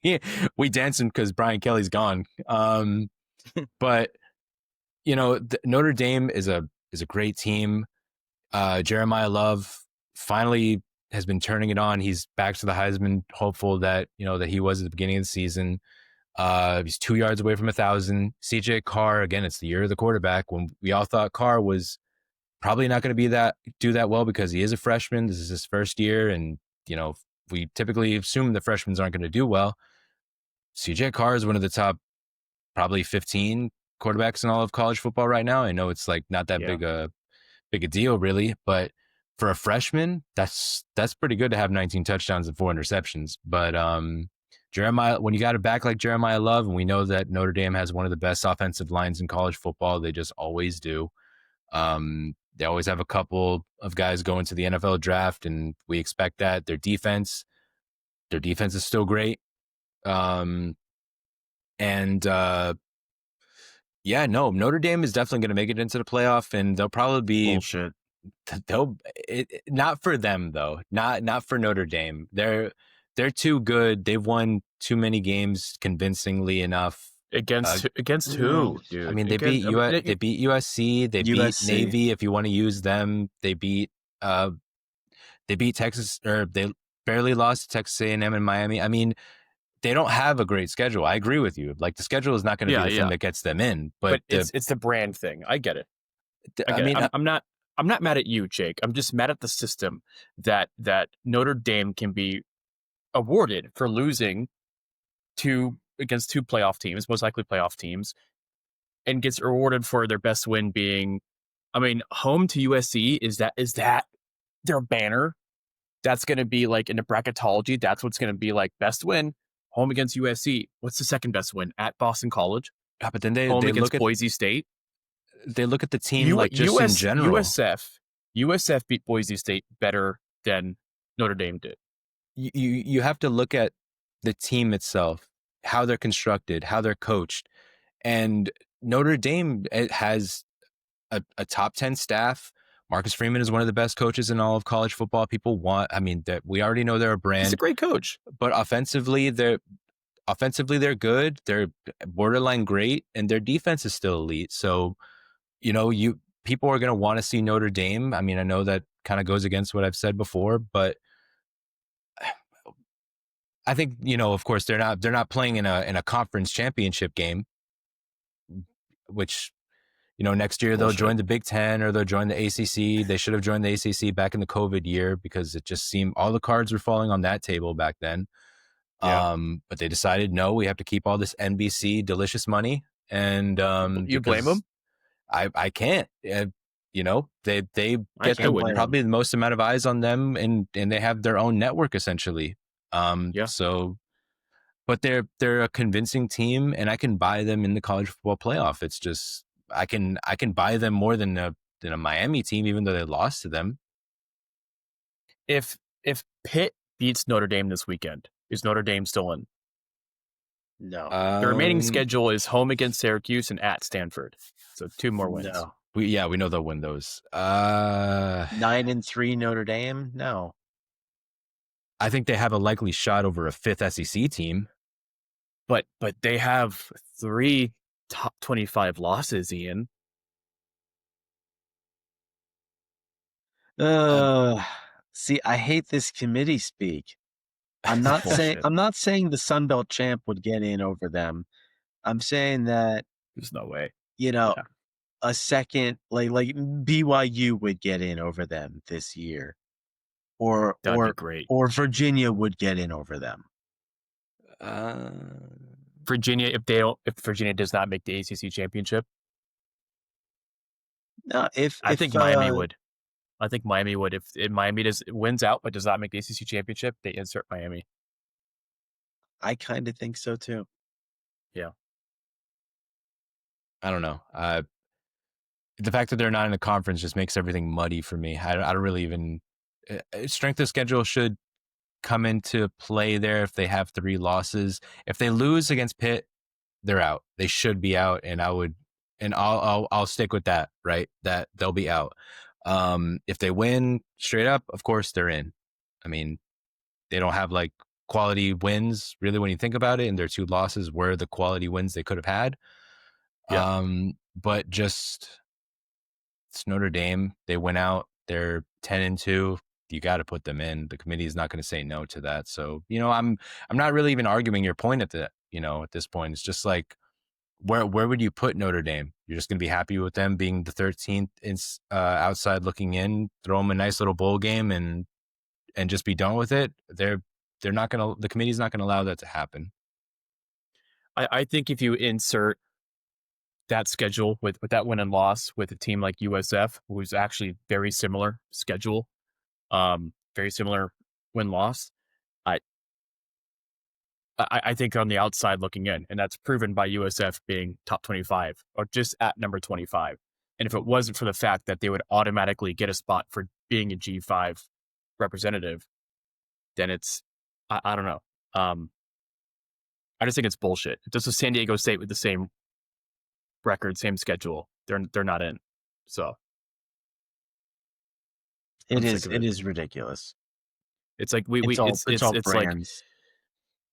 we dancing because Brian Kelly's gone. But Notre Dame is a great team. Jeremiah Love finally has been turning it on. He's back to the Heisman hopeful that that he was at the beginning of the season. He's 2 yards away from 1,000. CJ Carr, again, it's the year of the quarterback. When we all thought Carr was probably not going to do that well because he is a freshman. This is his first year, and we typically assume the freshmen aren't going to do well. CJ Carr is one of the top probably 15 quarterbacks in all of college football right now. I know it's like not that yeah. big a deal really, but for a freshman, that's pretty good to have 19 touchdowns and 4 interceptions. But Jeremiah, when you got a back like Jeremiah Love, and we know that Notre Dame has one of the best offensive lines in college football, they just always do. They always have a couple of guys going to the NFL draft, and we expect that. Their defense is still great. And yeah, no, Notre Dame is definitely going to make it into the playoff, and they'll probably be Bullshit. not for them though, not for Notre Dame. They're too good. They've won too many games convincingly enough. Against who, I dude? mean, they beat USC, they beat USC. Navy. If you want to use them, they beat Texas, or they barely lost to Texas A&M and Miami. I mean, they don't have a great schedule. I agree with you. Like the schedule is not going to be Yeah, the thing yeah. that gets them in, but But it's the brand thing. I get it. I I get it. mean, I'm not mad at you, Jake. I'm just mad at the system that Notre Dame can be awarded for losing against two playoff teams, most likely playoff teams, and gets rewarded for their best win being, I mean, home to USC. Is that their banner? That's going to be like in the bracketology. That's what's going to be like best win. Home against USC. What's the second best win? At Boston College. but then they Home they against look at Boise State. the team like just in general. USF beat Boise State better than Notre Dame did. You have to look at the team itself, how they're constructed, how they're coached, and Notre Dame has a top 10 staff. Marcus Freeman is one of the best coaches in all of college football. I mean, that we already know they're a He's a brand, great coach. but offensively they're good. They're borderline great, and their defense is still elite. So, people are going to want to see Notre Dame. I mean, I know that kind of goes against what I've said before, but I think, of course they're not playing in a conference championship game, which, next year they'll join the Big Ten or they'll join the ACC. They should have joined the ACC back in the COVID year because it just seemed all the cards were falling on that table back then. Yeah. But they decided, no, we have to keep all this NBC delicious money. And You blame them? I can't. They get can't blame probably the most amount of eyes on them, and they have their own network essentially. Yeah. So but they're a convincing team, and I can buy them in the college football playoff. It's just I can buy them more than a Miami team, even though they lost to them. If Pitt beats Notre Dame this weekend, is Notre Dame still in? No, The remaining schedule is home against Syracuse and at Stanford. So 2 more wins. no. We know they'll win those. 9-3 Notre Dame. No, I think they have a likely shot over a fifth SEC team. But they have 3 top 25 losses, Ian. See, I hate this committee speak. I'm It's not saying bullshit. the Sun Belt champ would get in over them. I'm saying that, There's no way. you know, Yeah. a second like BYU would get in over them this year, or That'd be great. or Virginia would get in over them. Virginia, if Virginia does not make the ACC championship, No, I think Miami would. I think Miami would. If Miami wins out but does not make the ACC championship, they insert Miami. I kind of think so too. Yeah. I don't know. The fact that they're not in a conference just makes everything muddy for me. I don't really even. Strength of schedule should come into play there if they have 3 losses. If they lose against Pitt, they're out. They should be out, and I'll stick with that. Right, that they'll be out. If they win straight up, of course they're in. I mean, they don't have like quality wins really when you think about it, and their 2 losses were the quality wins they could have had. Yeah. But just it's Notre Dame. They went out. They're 10-2. You got to put them in. The committee is not going to say no to that. So, I'm not really even arguing your point at this point. It's just like, where would you put Notre Dame? You're just going to be happy with them being the 13th outside looking in, throw them a nice little bowl game and just be done with it. They're not going to, the committee's not going to allow that to happen. I think if you insert that schedule with that win and loss with a team like USF, who's actually very similar schedule, very similar win loss, I think on the outside looking in, and that's proven by USF being top 25 or just at number 25. And if it wasn't for the fact that they would automatically get a spot for being a G5 representative, then it's, I don't know. I just think it's bullshit. This is San Diego State with the same record, same schedule. They're not in. So it is ridiculous. It's like it's all brands.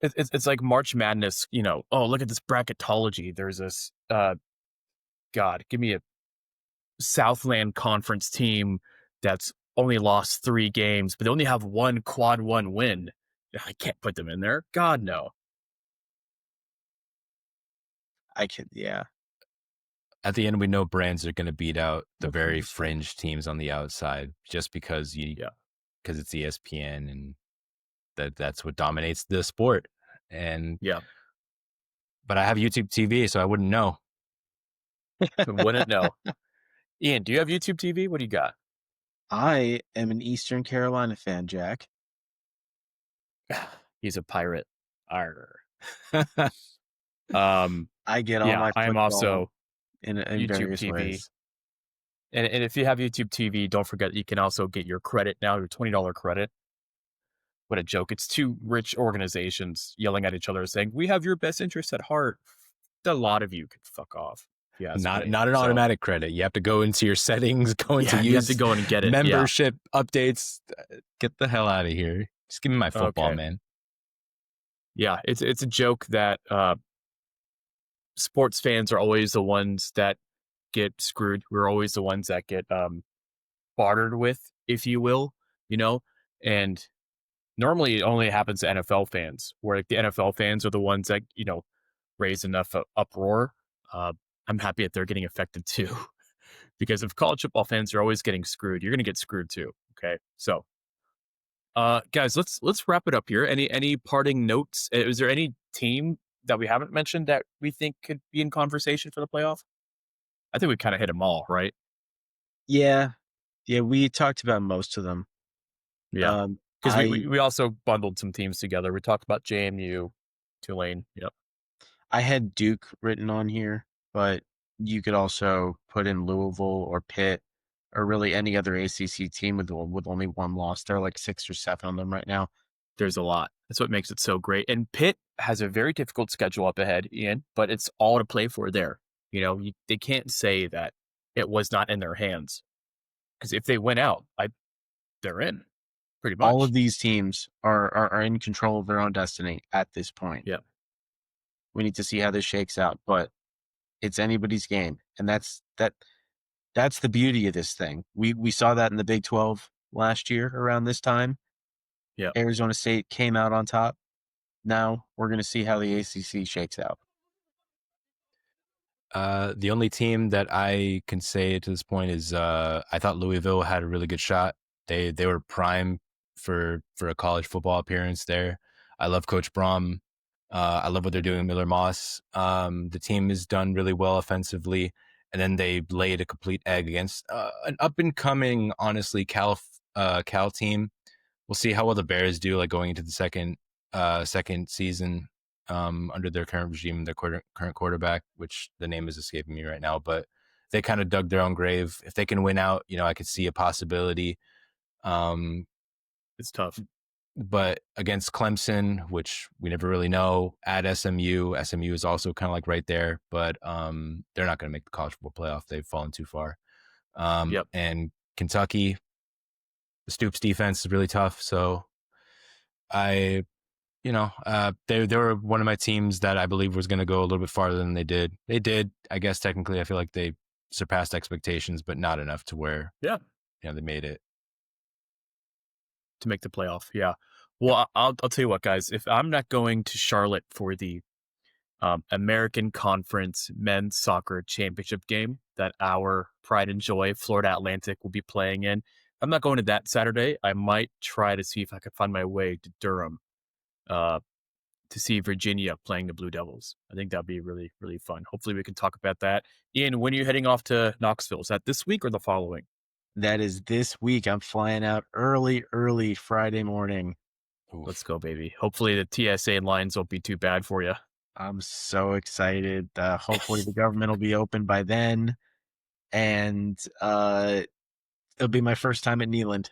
It's like March Madness, oh, look at this bracketology. There's this, God, give me a Southland Conference team that's only lost 3 games, but they only have 1 quad 1 win. I can't put them in there. God, no. I could, yeah. At the end, we know brands are going to beat out the very fringe teams on the outside just because because it's ESPN and that's what dominates the sport. And but I have YouTube TV, so I wouldn't know. Wouldn't know. Ian, do you have YouTube TV? What do you got? I am an Eastern Carolina fan, Jack. He's a pirate. Arr. I get all my football I am also in YouTube various TV. ways. And if you have YouTube TV, don't forget you can also get your credit now, your $20 credit. What a joke. It's 2 rich organizations yelling at each other saying, we have your best interests at heart. A lot of you could fuck off. Yeah, not an automatic credit. You have to go into your settings, you have to go in and get it. Membership updates. Get the hell out of here. Just give me my football, man. Yeah, it's a joke that sports fans are always the ones that get screwed. We're always the ones that get bartered with, if you will, and normally it only happens to NFL fans, where like the NFL fans are the ones that, raise enough uproar. I'm happy that they're getting affected too, because if college football fans are always getting screwed, you're going to get screwed too. Okay. So, guys, let's wrap it up here. Any parting notes? Is there any team that we haven't mentioned that we think could be in conversation for the playoff? I think we kind of hit them all, right? Yeah. Yeah. We talked about most of them. Yeah. Because we also bundled some teams together. We talked about JMU, Tulane. Yep. I had Duke written on here, but you could also put in Louisville or Pitt or really any other ACC team with only one loss. There are like 6 or 7 on them right now. There's a lot. That's what makes it so great. And Pitt has a very difficult schedule up ahead, Ian, but it's all to play for there. They can't say that it was not in their hands, because if they win out, they're in pretty All much. of these teams are in control of their own destiny at this point. Yeah. We need to see how this shakes out, but it's anybody's game, and that's the beauty of this thing. We saw that in the Big 12 last year around this time. Yeah. Arizona State came out on top. Now we're going to see how the ACC shakes out. The only team that I can say to this point is I thought Louisville had a really good shot. They were prime for a college football appearance there. I love Coach Brom. I love what they're doing, Miller Moss. The team has done really well offensively, and then they laid a complete egg against an up and coming, honestly, Cal team. We'll see how well the Bears do, like going into the second season under their current regime, their current quarterback, which the name is escaping me right now, but they kind of dug their own grave. If they can win out, I could see a possibility. It's tough. But against Clemson, which we never really know, at SMU is also kind of like right there, but they're not going to make the college football playoff. They've fallen too far. Yep. And Kentucky, the Stoops defense is really tough. So they were one of my teams that I believe was going to go a little bit farther than they did. They did, I guess, technically. I feel like they surpassed expectations, but not enough to where they made it to make the playoff. Yeah. Well, I'll tell you what, guys. If I'm not going to Charlotte for the American Conference Men's Soccer Championship game that our pride and joy Florida Atlantic will be playing in, I'm not going to that Saturday. I might try to see if I could find my way to Durham to see Virginia playing the Blue Devils. I think that'd be really, really fun. Hopefully we can talk about that. Ian, when are you heading off to Knoxville? Is that this week or the following? That is this week. I'm flying out early Friday morning. Oof. Let's go, baby. Hopefully the TSA lines won't be too bad for you. I'm so excited. Hopefully the government will be open by then. And it'll be my first time at Neyland.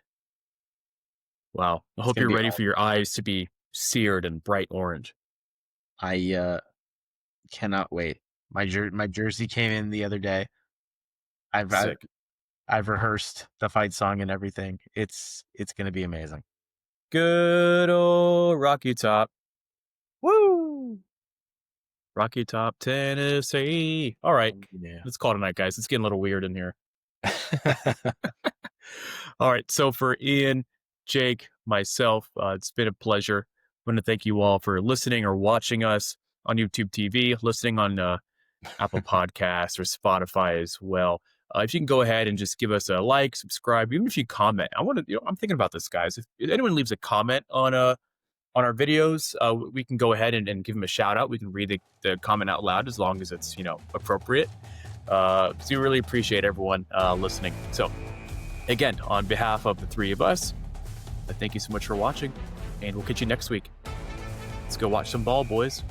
Wow. I hope you're ready for your eyes to be seared and bright orange. I cannot wait. My jersey came in the other day. I've rehearsed the fight song and everything. It's going to be amazing. Good old Rocky Top. Woo! Rocky Top, Tennessee. All right. Let's call it a night, guys. It's getting a little weird in here. All right. So for Ian, Jake, myself, it's been a pleasure. I want to thank you all for listening or watching us on YouTube TV, listening on Apple Podcasts or Spotify as well. If you can go ahead and just give us a like, subscribe, even if you comment. I'm thinking about this, guys. If anyone leaves a comment on our videos, we can go ahead and give them a shout out. We can read the comment out loud as long as it's appropriate. So we really appreciate everyone listening. So again, on behalf of the three of us, thank you so much for watching, and we'll catch you next week. Let's go watch some ball, boys.